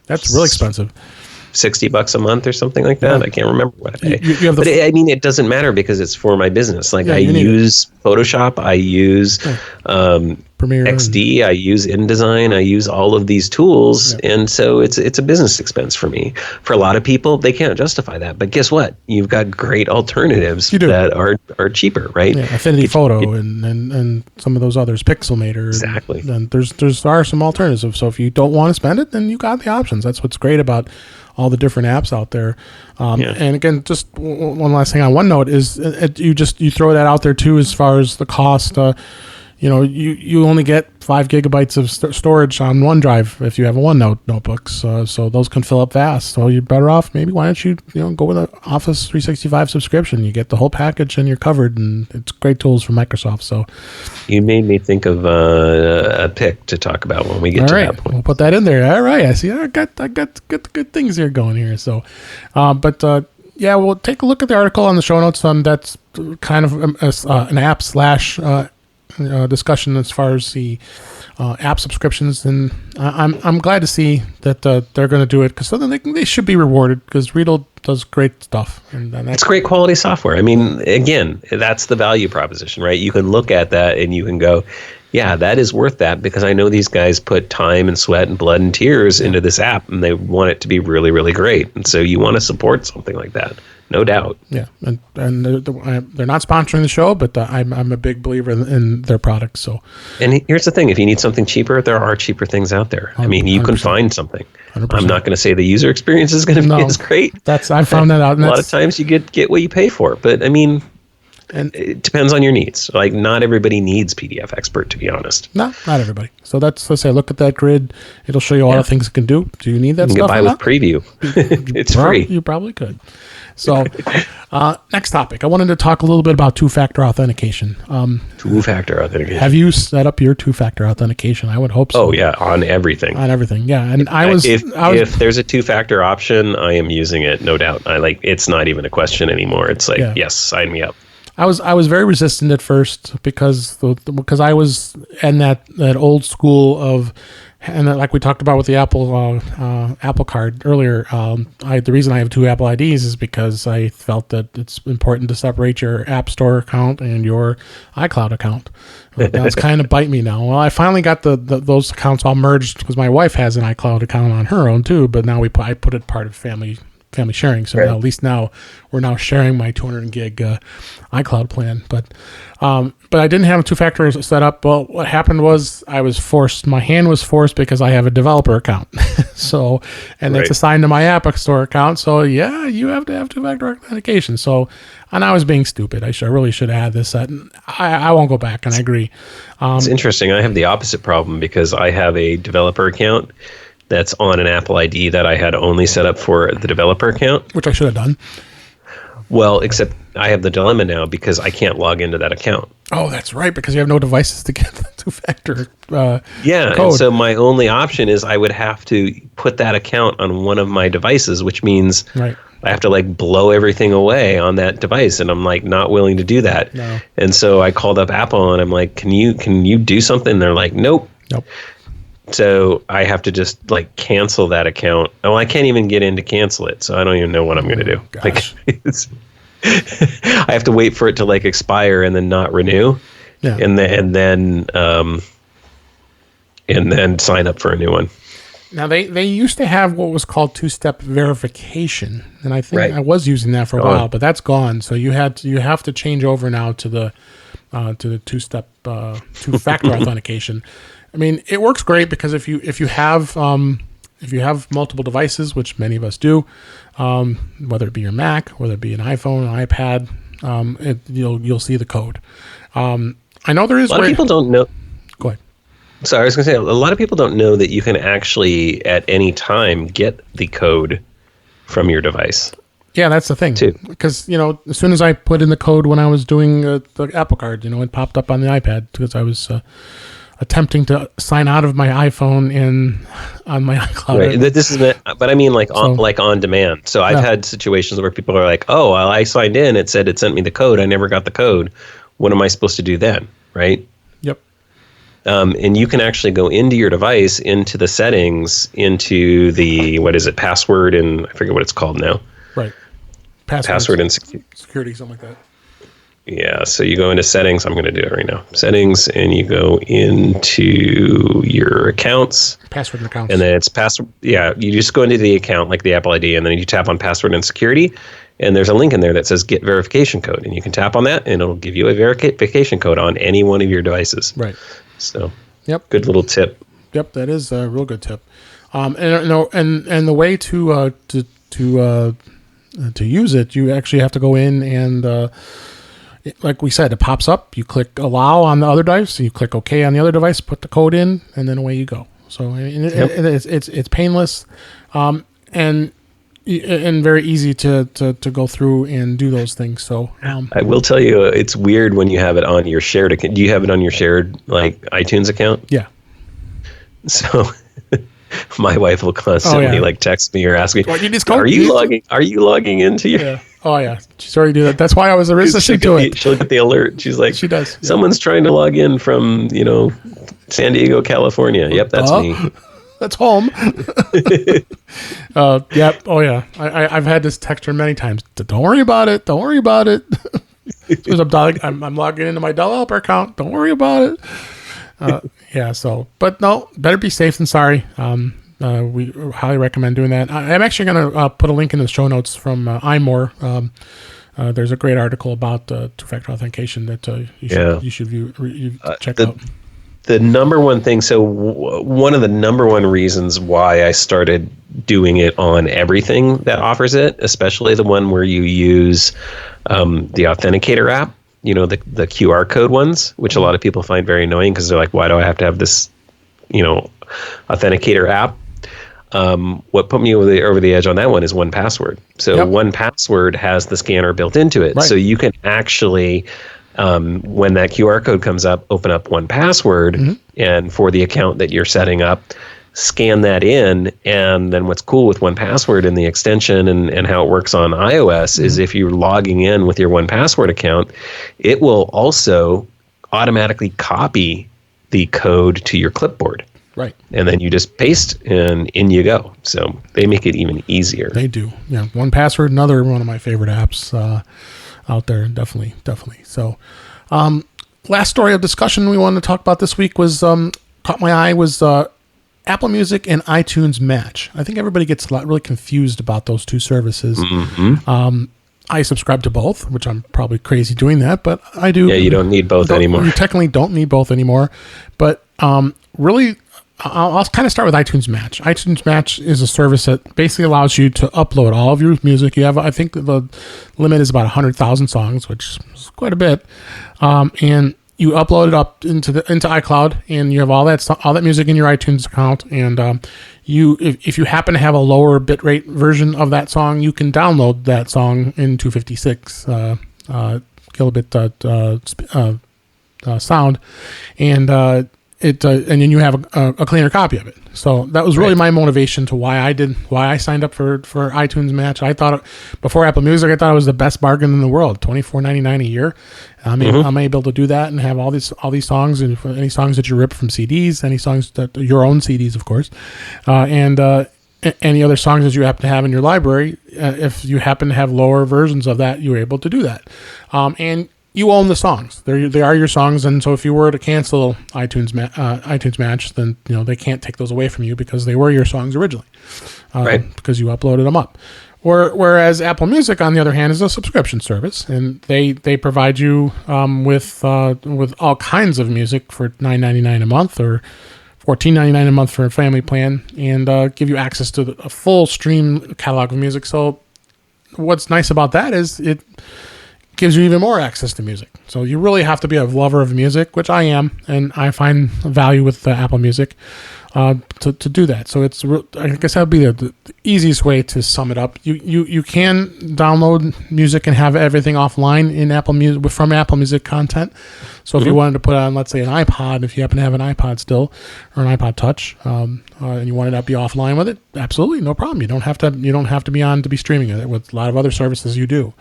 that's really expensive. $60 a month or something like that. I can't remember what I pay. It doesn't matter because it's for my business. Like I use Photoshop, I use Premiere, XD, I use InDesign, I use all of these tools, and so it's a business expense for me. For a lot of people, they can't justify that. But guess what? You've got great alternatives that are cheaper, right? Yeah, Affinity Photo and some of those others, Pixelmator. Exactly. And there are some alternatives. So if you don't want to spend it, then you got the options. That's what's great about all the different apps out there. And again, just one last thing on OneNote is you throw that out there too, as far as the cost. You only get 5 gigabytes of storage on OneDrive if you have a OneNote notebook. So those can fill up fast. So you're better off. Maybe why don't you go with an Office 365 subscription? You get the whole package and you're covered. And it's great tools from Microsoft. So you made me think of a pick to talk about when we get to that point. We'll put that in there. All right. I see. I got good things here going here. So, we'll take a look at the article on the show notes. That's kind of an app / discussion as far as the app subscriptions, and I'm glad to see that they're going to do it, because they should be rewarded, because Riedel does great stuff. And it's great quality software. I mean, again, that's the value proposition, right? You can look at that and you can go, yeah, that is worth that, because I know these guys put time and sweat and blood and tears into this app, and they want it to be really, really great. And so you want to support something like that, no doubt. Yeah, and they're not sponsoring the show, but I'm a big believer in their products. So, and here's the thing: if you need something cheaper, there are cheaper things out there. I mean, you can find something. 100%. I'm not going to say the user experience is going to be as great. I found that out. A lot of times you get what you pay for, but I mean. And it depends on your needs. Like, not everybody needs PDF Expert, to be honest. No, not everybody. So let's say, look at that grid. It'll show you all the things it can do. Do you need that stuff? You can buy with Preview. It's free. You probably could. So next topic. I wanted to talk a little bit about two-factor authentication. Two-factor authentication. Have you set up your two-factor authentication? I would hope so. Oh, yeah, on everything. On everything, yeah. And if there's a two-factor option, I am using it, no doubt. It's not even a question anymore. It's like, yes, sign me up. I was very resistant at first because I was in that old school of, and like we talked about with the Apple Card earlier. The reason I have two Apple IDs is because I felt that it's important to separate your App Store account and your iCloud account. Now it's kind of bite me now. Well, I finally got those accounts all merged, because my wife has an iCloud account on her own too. But now I put it part of family sharing. So now, at least now we're now sharing my 200 gig iCloud plan. But I didn't have a two-factor set up. Well, what happened was my hand was forced because I have a developer account. So, and it's assigned to my App Store account. So yeah, you have to have two-factor authentication. So, and I was being stupid. I really should have had this set. I won't go back, and I agree. It's interesting. I have the opposite problem, because I have a developer account that's on an Apple ID that I had only set up for the developer account. Which I should have done. Well, except I have the dilemma now, because I can't log into that account. Oh, that's right, because you have no devices to get the two-factor code. And so my only option is I would have to put that account on one of my devices, which means I have to blow everything away on that device, and I'm not willing to do that. No. And so I called up Apple and I'm like, can you do something? And they're like, nope. So I have to just cancel that account. Oh, I can't even get in to cancel it, so I don't even know what I'm going to do. I have to wait for it to expire and then not renew, and then sign up for a new one. Now they used to have what was called two-step verification, and I think I was using that for a while, but that's gone. So you have to change over now to the two-step two-factor authentication. I mean, it works great, because if you have multiple devices, which many of us do, whether it be your Mac, whether it be an iPhone, an iPad, you'll see the code. I know there is. A lot of people don't know. Go ahead. So I was going to say, a lot of people don't know that you can actually at any time get the code from your device. Yeah, that's the thing too. Because as soon as I put in the code when I was doing the Apple Card, it popped up on the iPad, because I was attempting to sign out of my iPhone on my iCloud. Right. This is, but I mean, on demand. So I've had situations where people are like, "Oh, well, I signed in. It said it sent me the code. I never got the code. What am I supposed to do then?" Right. Yep. And you can actually go into your device, into the settings, into the password, and I forget what it's called now. Right. Password and security, something like that. Yeah, so you go into settings. I'm going to do it right now. Settings, and you go into your accounts. Password and accounts. And then it's password. Yeah, you just go into the account, like the Apple ID, and then you tap on password and security. And there's a link in there that says get verification code. And you can tap on that, and it'll give you a verification code on any one of your devices. Right. So, good little tip. Yep, that is a real good tip. And the way to use it, you actually have to go in and like we said, it pops up. You click allow on the other device, and you click OK on the other device. Put the code in, and then away you go. So it's painless, and very easy to go through and do those things. So I will tell you, it's weird when you have it on your shared account. Do you have it on your shared iTunes account? Yeah. So my wife will constantly text me or ask me, "Are you logging into your?" Yeah. Oh yeah, she's already do that. That's why I was resistant to it. She'll get the alert. She's like, she does. Yeah. Someone's trying to log in from San Diego, California. Yep, that's me. That's home. Yep. Oh yeah. I've had this text her many times. Don't worry about it. Don't worry about it. Because I'm logging into my developer account. Don't worry about it. Yeah. So, but no, better be safe than sorry. We highly recommend doing that. I'm actually going to put a link in the show notes from iMore. There's a great article about two-factor authentication that you should check out. The number one thing, one of the number one reasons why I started doing it on everything that offers it, especially the one where you use the Authenticator app, the QR code ones, which a lot of people find very annoying because they're like, why do I have to have this, Authenticator app? What put me over the edge on that one is 1Password. So 1Password has the scanner built into it. Right. So you can actually, when that QR code comes up, open up 1Password, and for the account that you're setting up, scan that in. And then what's cool with 1Password and the extension and how it works on iOS is if you're logging in with your 1Password account, it will also automatically copy the code to your clipboard. Right. And then you just paste and in you go. So they make it even easier. They do. Yeah. 1Password, another one of my favorite apps out there. Definitely. So last story of discussion we wanted to talk about this week was caught my eye was Apple Music and iTunes Match. I think everybody gets really confused about those two services. I subscribe to both, which I'm probably crazy doing that, but I do. Yeah, you don't need both anymore. You technically don't need both anymore. But really, I'll kind of start with iTunes Match. iTunes Match is a service that basically allows you to upload all of your music. You have, I think the limit is about 100,000 songs, which is quite a bit. And you upload it up into iCloud, and you have all that music in your iTunes account. And if you happen to have a lower bitrate version of that song, you can download that song in 256 kilobit sound, and then you have a cleaner copy of it. So that was really my motivation to why I signed up for iTunes Match. I thought before Apple Music, I thought it was the best bargain in the world, $24.99 a year. I'm able to do that and have all these songs, and any songs that you rip from CDs, any songs that your own CDs, of course, and any other songs that you happen to have in your library. If you happen to have lower versions of that, you're able to do that, and you own the songs. They are your songs, and so if you were to cancel iTunes Match, then they can't take those away from you because they were your songs originally, because you uploaded them up. Whereas Apple Music, on the other hand, is a subscription service, and they provide you with all kinds of music for $9.99 a month or $14.99 a month for a family plan, and give you access to a full stream catalog of music. So what's nice about that is it gives you even more access to music. So you really have to be a lover of music, which I am, and I find value with Apple Music to do that. So it's, I guess that would be the easiest way to sum it up. You can download music and have everything offline in Apple Music from Apple Music content. So if you wanted to put on, let's say, an iPod, if you happen to have an iPod still or an iPod Touch, and you wanted to be offline with it, absolutely no problem. You don't have to be on to be streaming it. With a lot of other services, you do.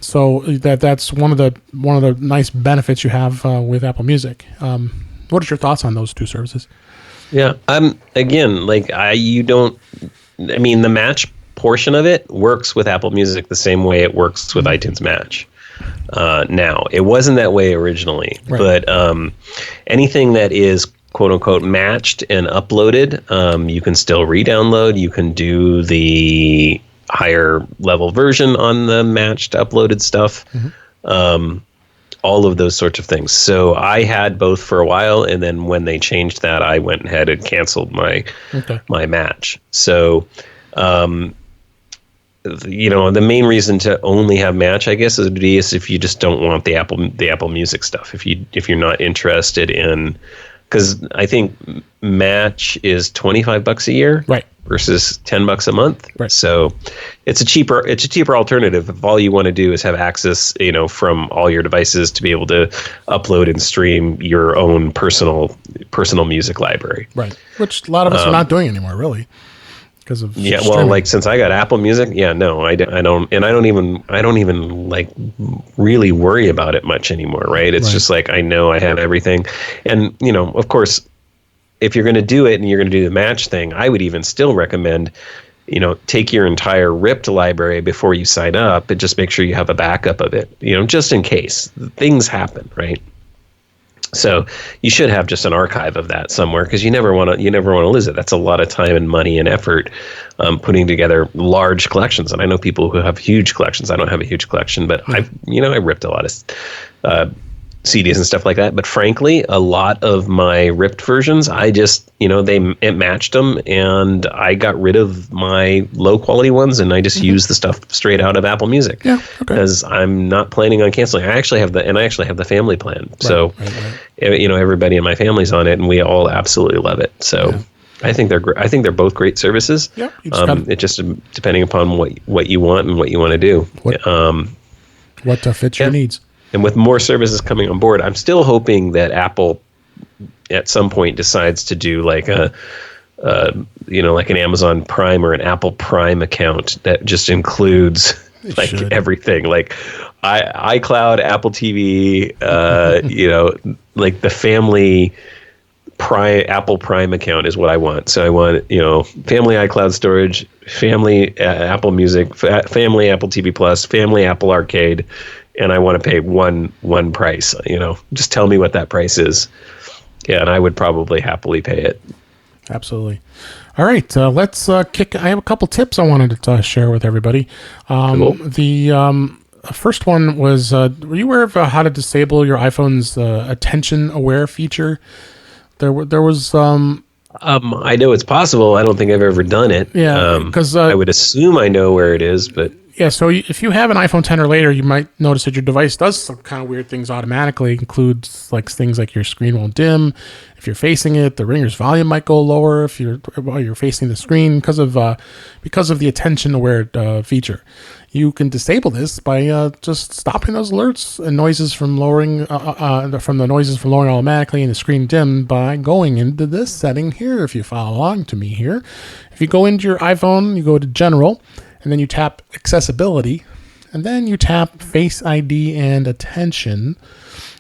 So that's one of the nice benefits you have with Apple Music. What are your thoughts on those two services? Yeah, again, the Match portion of it works with Apple Music the same way it works with iTunes Match. Now, it wasn't that way originally, but anything that is quote unquote matched and uploaded, you can still re-download. You can do the higher level version on the matched uploaded stuff, all of those sorts of things. So I had both for a while, and then when they changed that, I went ahead and canceled my Match. So the main reason to only have Match, I guess, is if you just don't want the Apple Music stuff. If you're not interested in, because I think Match is $25 a year, versus $10 a month. Right. So it's a cheaper alternative if all you want to do is have access, from all your devices to be able to upload and stream your own personal music library. Right. Which a lot of us are not doing anymore, really. because of streaming. Well, like since I got Apple Music, no, I don't, and I don't even like really worry about it much anymore, right? It's just like I know I have everything, and of course, if you're going to do it and you're going to do the match thing, I would even still recommend, take your entire ripped library before you sign up, and just make sure you have a backup of it, just in case things happen, right? So you should have just an archive of that somewhere, because you never want to lose it. That's a lot of time and money and effort putting together large collections. And I know people who have huge collections. I don't have a huge collection, but I ripped a lot of CDs and stuff like that. But frankly, a lot of my ripped versions, I just, it matched them, and I got rid of my low quality ones, and I just used the stuff straight out of Apple Music. Yeah, okay. Because I'm not planning on canceling. I actually have the family plan. So, everybody in my family's on it, and we all absolutely love it. So. Yeah. I think they're both great services. Yeah, it just depending upon what you want and what you want to do. What fits your needs. And with more services coming on board, I'm still hoping that Apple at some point decides to do like like an Amazon Prime or an Apple Prime account that just includes everything, like iCloud, Apple TV, like the family Apple Prime account is what I want. So I want, family iCloud storage, family Apple Music, family Apple TV Plus, family Apple Arcade, and I want to pay one price. Just tell me what that price is. Yeah, and I would probably happily pay it. Absolutely. All right, let's kick. I have a couple tips I wanted to share with everybody. Cool. The first one was, were you aware of how to disable your iPhone's attention aware feature? There was. I know it's possible. I don't think I've ever done it. Yeah, because I would assume I know where it is, but. Yeah, so if you have an iPhone 10 or later, you might notice that your device does some kind of weird things automatically. It includes things like your screen won't dim. If you're facing it, the ringer's volume might go lower while you're facing the screen because of the attention aware feature. You can disable this by just stopping those alerts and noises from lowering automatically and the screen dim by going into this setting here. If you follow along to me here, if you go into your iPhone, you go to General. And then you tap Accessibility, and then you tap Face ID and Attention.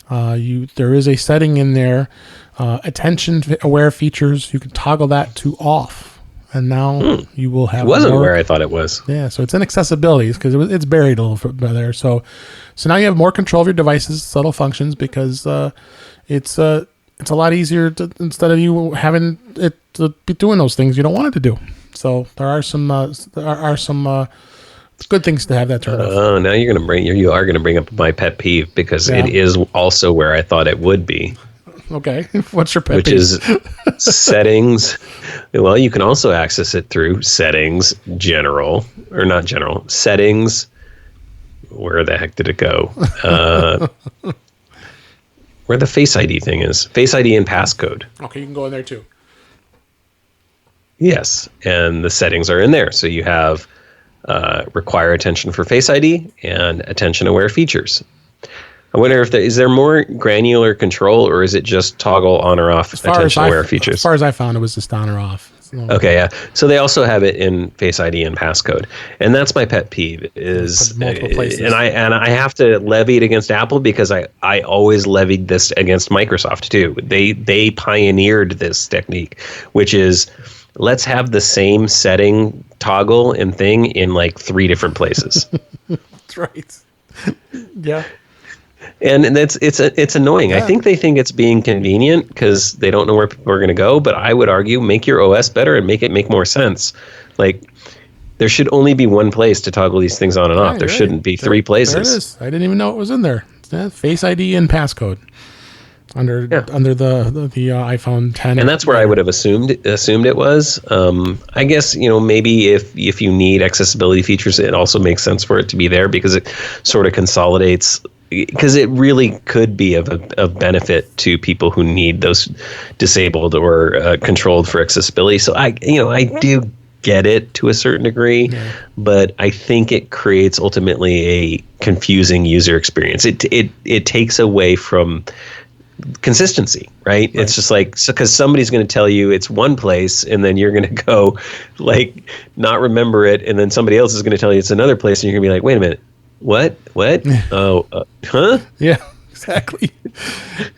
There is a setting in there, Attention Aware Features. You can toggle that to off, and now you will have. It wasn't where I thought it was. Yeah, so it's in Accessibility because it's buried a little bit there. So now you have more control of your device's subtle functions because it's a lot easier instead of you having it to be doing those things you don't want it to do. So there are some good things to have that turned off. Oh, now you are gonna bring up my pet peeve because it is also where I thought it would be. Okay, what's your pet peeve? Which is settings. Well, you can also access it through settings, settings. Where the heck did it go? Where the Face ID thing is. Face ID and passcode. Okay, you can go in there too. Yes, and the settings are in there. So you have require attention for Face ID and attention aware features. I wonder if is there more granular control, or is it just toggle on or off attention aware features? As far as I found, it was just on or off. Okay, yeah. So they also have it in Face ID and passcode, and that's my pet peeve. Is multiple places. and I have to levy it against Apple because I always levied this against Microsoft too. They pioneered this technique, which is let's have the same setting toggle and thing in like 3 different places. That's right. Yeah. And it's annoying. Yeah. I think they think it's being convenient because they don't know where people are going to go. But I would argue make your OS better and make it make more sense. Like there should only be one place to toggle these things on and off. There shouldn't be 3 places. There it is. I didn't even know it was in there. Face ID and passcode under the iPhone 10. And that's where I would have assumed it was. I guess maybe if you need accessibility features, it also makes sense for it to be there because it sort of consolidates. Because it really could be of benefit to people who need those disabled or controlled for accessibility. So I do get it to a certain degree, but I think it creates ultimately a confusing user experience. It takes away from consistency, right? It's just like, because somebody's going to tell you it's one place, and then you're going to go like not remember it, and then somebody else is going to tell you it's another place, and you're going to be like, wait a minute, what? Oh, huh? Yeah, exactly.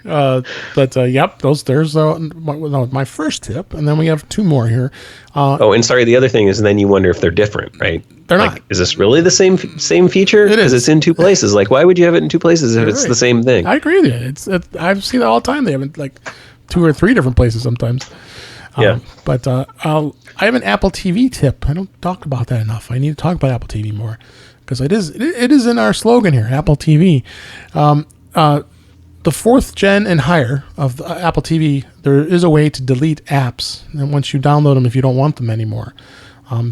Yep, there's my first tip, and then we have two more here. And sorry, the other thing is, then you wonder if they're different, right? They're like, not. Is this really the same feature? It is. Because it's in two places. Like, why would you have it in two places if it's the same thing? I agree with you. I've seen it all the time. They have it like 2 or 3 different places sometimes. But I have an Apple TV tip. I don't talk about that enough. I need to talk about Apple TV more, because it is in our slogan here, Apple TV. The 4th gen and higher of the Apple TV, there is a way to delete apps, and once you download them, if you don't want them anymore.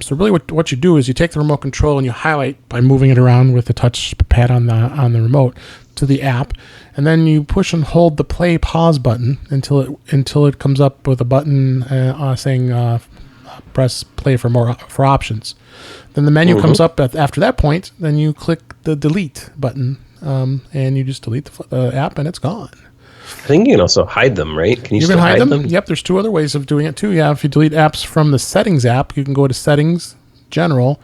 So really what you do is you take the remote control and you highlight by moving it around with the touch pad on the remote to the app, and then you push and hold the play pause button until it comes up with a button saying press play for options. Then the menu comes up after that point. Then you click the delete button, and you just delete the app, and it's gone. I think you can also hide them, right? Can you still hide them? them? Yep, there's 2 other ways of doing it too. Yeah, if you delete apps from the Settings app, you can go to Settings, General,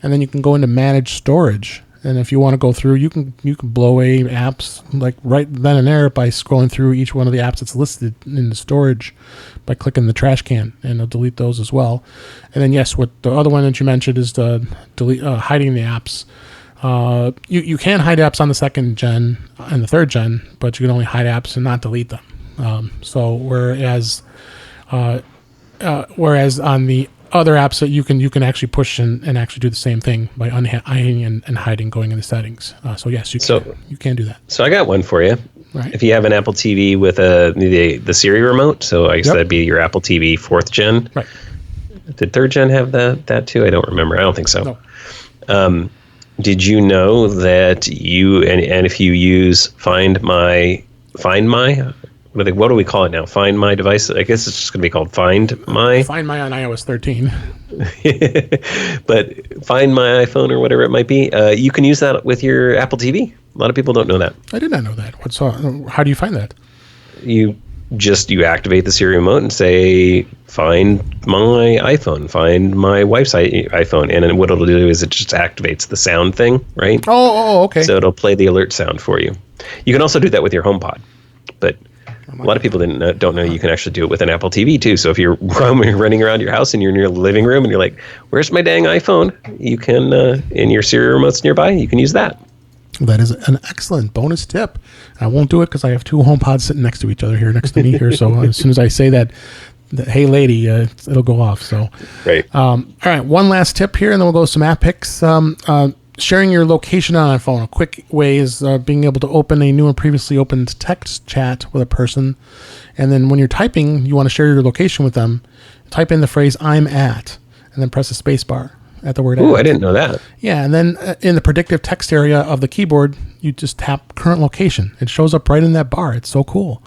and then you can go into Manage Storage. And if you want to go through, you can blow away apps like right then and there by scrolling through each one of the apps that's listed in the storage by clicking the trash can, and it'll delete those as well. And then yes, what the other one that you mentioned is the hiding the apps. You can hide apps on the 2nd gen and the 3rd gen, but you can only hide apps and not delete them. So whereas on the other apps, that you can actually push and actually do the same thing by unhiding and hiding, going into settings. So yes, you can do that. So I got one for you. Right. If you have an Apple TV with the Siri remote, so I guess that'd be your Apple TV 4th gen. Right. Did 3rd gen have that too? I don't remember. I don't think so. No. Did you know that and if you use Find My, what do we call it now? Find My device? I guess it's just going to be called Find My. Find My on iOS 13. But Find My iPhone or whatever it might be, you can use that with your Apple TV. A lot of people don't know that. I did not know that. How do you find that? You activate the Siri remote and say, find my iPhone, find my wife's iPhone. And then what it'll do is it just activates the sound thing, right? Oh, okay. So it'll play the alert sound for you. You can also do that with your HomePod. But a lot of people don't know you can actually do it with an Apple TV too. So if you're running around your house and you're in your living room and you're like, where's my dang iPhone? You can, in your Siri remotes nearby, you can use that. That is an excellent bonus tip. I won't do it because I have 2 HomePods sitting next to each other here, next to me here. So as soon as I say that hey lady, it'll go off. So great. All right, one last tip here, and then we'll go to some app picks. Sharing your location on a phone. A quick way is being able to open a new and previously opened text chat with a person, and then when you're typing, you want to share your location with them. Type in the phrase "I'm at," and then press the space bar at the word. Ooh, I didn't know that. Yeah, and then in the predictive text area of the keyboard, you just tap current location. It shows up right in that bar. It's so cool.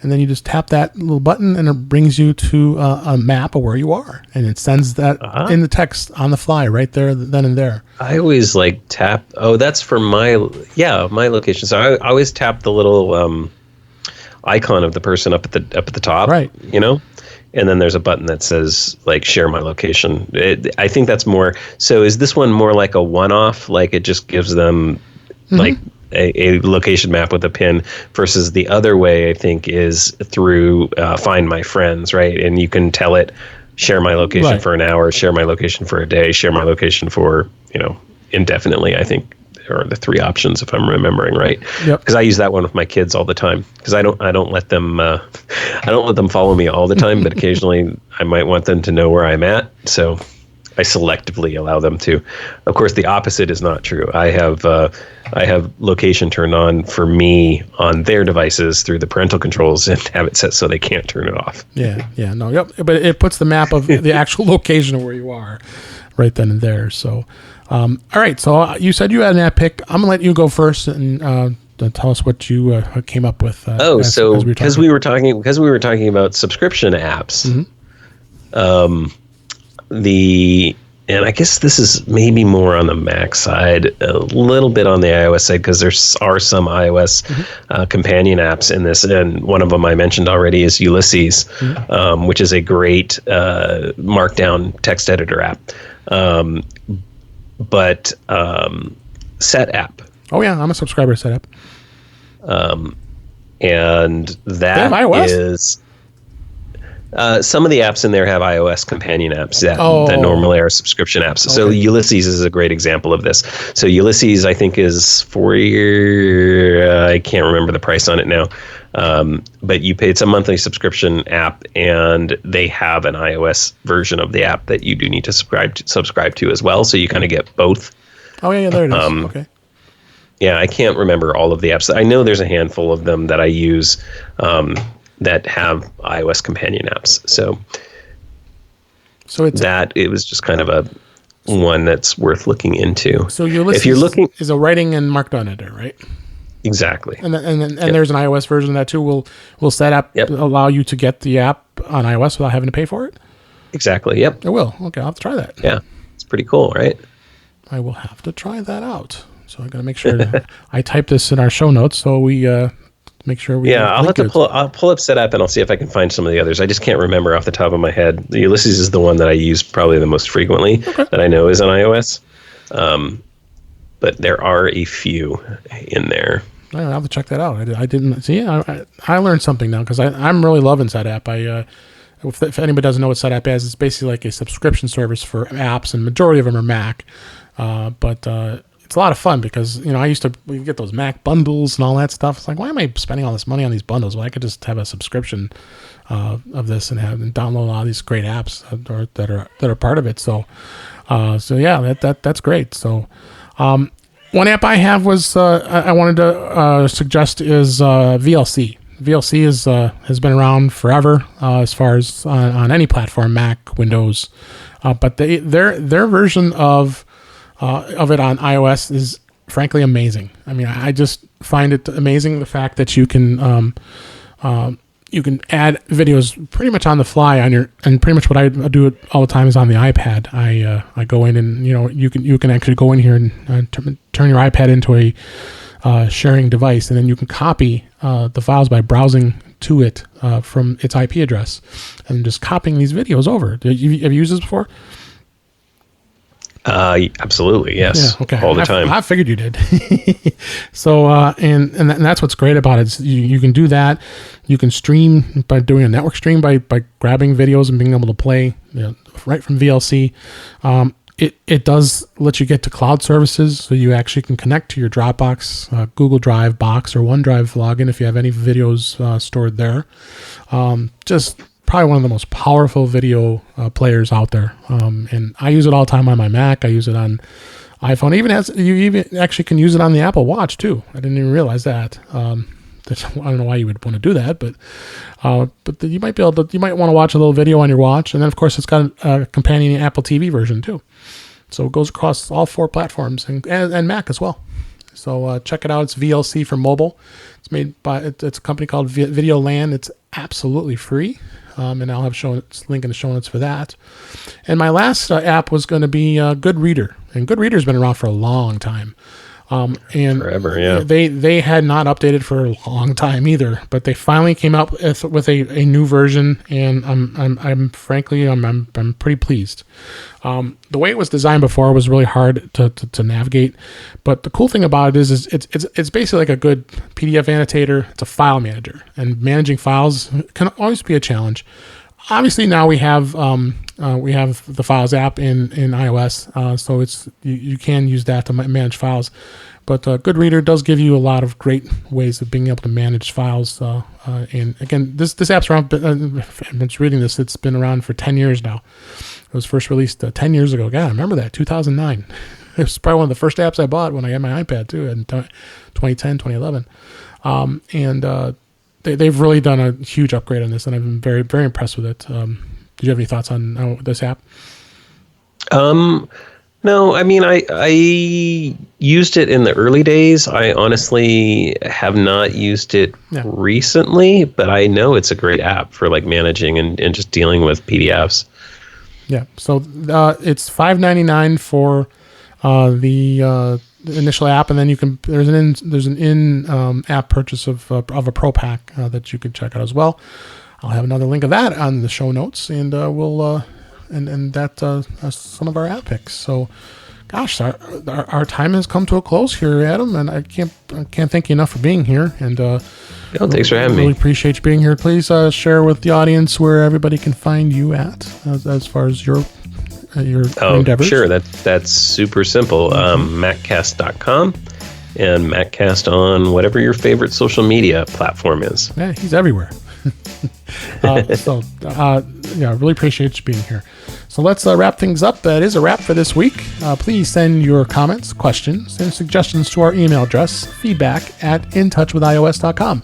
And then you just tap that little button, and it brings you to a map of where you are, and it sends that in the text on the fly right there, then and there. I always tap. Oh, that's for my location. So I always tap the little icon of the person up at the top, right? And then there's a button that says share my location. I think that's more. So is this one more like a one-off? Like it just gives them a location map with a pin, versus the other way I think is through Find My Friends, right? And you can tell it share my location for an hour, share my location for a day, share my location for indefinitely. I think are the 3 options, if I'm remembering right. Yep. Because I use that one with my kids all the time. Because I don't let them follow me all the time, but occasionally I might want them to know where I'm at. So I selectively allow them to. Of course, the opposite is not true. I have location turned on for me on their devices through the parental controls, and have it set so they can't turn it off. But it puts the map of the actual location of where you are right then and there. So, all right. So you said you had an app pick. I'm gonna let you go first and tell us what you came up with. Because we were talking about subscription apps. Mm-hmm. and I guess this is maybe more on the Mac side, a little bit on the iOS side, because there are some iOS companion apps in this. And one of them I mentioned already is Ulysses, which is a great markdown text editor app. But Set app. Oh, yeah, I'm a subscriber to Set app. And that is... some of the apps in there have iOS companion apps that normally are subscription apps. Okay. So Ulysses is a great example of this. So Ulysses, I think, is I can't remember the price on it now. But it's a monthly subscription app, and they have an iOS version of the app that you do need to subscribe to as well. So you kind of get both. Oh, yeah, there it is. Okay. Yeah, I can't remember all of the apps. I know there's a handful of them that I use that have iOS companion apps. So it was just kind of a one that's worth looking into. So Ulysses is a writing and markdown editor, right? Exactly. And there's an iOS version of that too. Will Set app allow you to get the app on iOS without having to pay for it? Exactly. Yep. It will. Okay, I'll have to try that. Yeah, it's pretty cool, right? I will have to try that out. So I got to make sure that I type this in our show notes so we make sure we. Yeah, I'll pull up Set app and I'll see if I can find some of the others. I just can't remember off the top of my head. The Ulysses is the one that I use probably the most frequently that I know is on iOS. But there are a few in there. I'll have to check that out. I didn't see. I learned something now because I'm really loving Set app. If anybody doesn't know what Set app is, it's basically like a subscription service for apps, and majority of them are Mac. But it's a lot of fun because I used to get those Mac bundles and all that stuff. It's like, why am I spending all this money on these bundles? Well, I could just have a subscription of this and download all these great apps that are part of it. So yeah, that's great. So one app I have was I wanted to suggest is VLC. VLC has been around forever as far as on any platform, Mac, Windows, but their version of it on iOS is frankly amazing. I mean, I just find it amazing the fact that you can add videos pretty much on the fly and pretty much what I do all the time is on the iPad. I go in and you can actually go in here and turn your iPad into a sharing device, and then you can copy the files by browsing to it from its IP address and just copying these videos over. Have you used this before? Absolutely, yes. Yeah, okay. All the time. I figured you did. So, and that's what's great about it. You can do that. You can stream by doing a network stream by grabbing videos and being able to play right from VLC. It does let you get to cloud services, so you actually can connect to your Dropbox, Google Drive box, or OneDrive login if you have any videos stored there. Just probably one of the most powerful video players out there, and I use it all the time on my Mac. I use it on iPhone. You even actually can use it on the Apple Watch too. I didn't even realize that. I don't know why you would want to do that, but you might want to watch a little video on your watch, and then of course it's got a companion Apple TV version too. So it goes across all 4 platforms and Mac as well. So check it out. It's VLC for mobile. It's made by it's a company called Videoland. It's absolutely free. And I'll have link in the show notes for that. And my last app was going to be Goodreader, and Goodreader's been around for a long time. And forever, yeah. They had not updated for a long time either, but they finally came out with a new version, and I'm frankly pretty pleased. The way it was designed before was really hard to navigate, but the cool thing about it is it's basically like a good PDF annotator. It's a file manager, and managing files can always be a challenge. Obviously, now we have the Files app in iOS, so you can use that to manage files. But Goodreader does give you a lot of great ways of being able to manage files. And again, this app's around. I'm just reading this. It's been around for 10 years now. It was first released 10 years ago. God, I remember that, 2009. It was probably one of the first apps I bought when I got my iPad too, in 2010, 2011. They've really done a huge upgrade on this, and I've been very, very impressed with it. Did you have any thoughts on this app? No, I mean, I used it in the early days. I honestly have not used it recently, but I know it's a great app for like managing and just dealing with PDFs. Yeah. So it's $5.99 for the initial app, and then there's an in app purchase of a Pro Pack that you can check out as well. I'll have another link of that on the show notes, and we'll and that's some of our app picks. So, gosh, our time has come to a close here, Adam, and I can't thank you enough for being here. And thanks for having me. Really appreciate you being here. Please share with the audience where everybody can find you at as far as your endeavors. Sure. That's super simple. Maccast.com and Maccast on whatever your favorite social media platform is. Yeah, he's everywhere. Really appreciate you being here. So let's wrap things up. That is a wrap for this week. Please send your comments, questions, and suggestions to our email address, feedback@intouchwithios.com.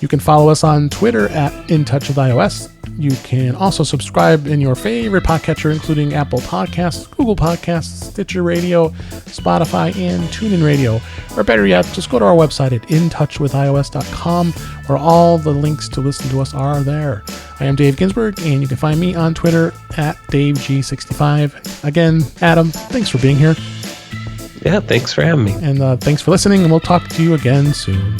You can follow us on Twitter @intouchwithios. You can also subscribe in your favorite podcatcher, including Apple Podcasts, Google Podcasts, Stitcher Radio, Spotify, and TuneIn Radio. Or better yet, just go to our website at intouchwithios.com, where all the links to listen to us are there. I am Dave Ginsburg, and you can find me on Twitter @DaveG65. Again, Adam, thanks for being here. Yeah, thanks for having me. And thanks for listening, and we'll talk to you again soon.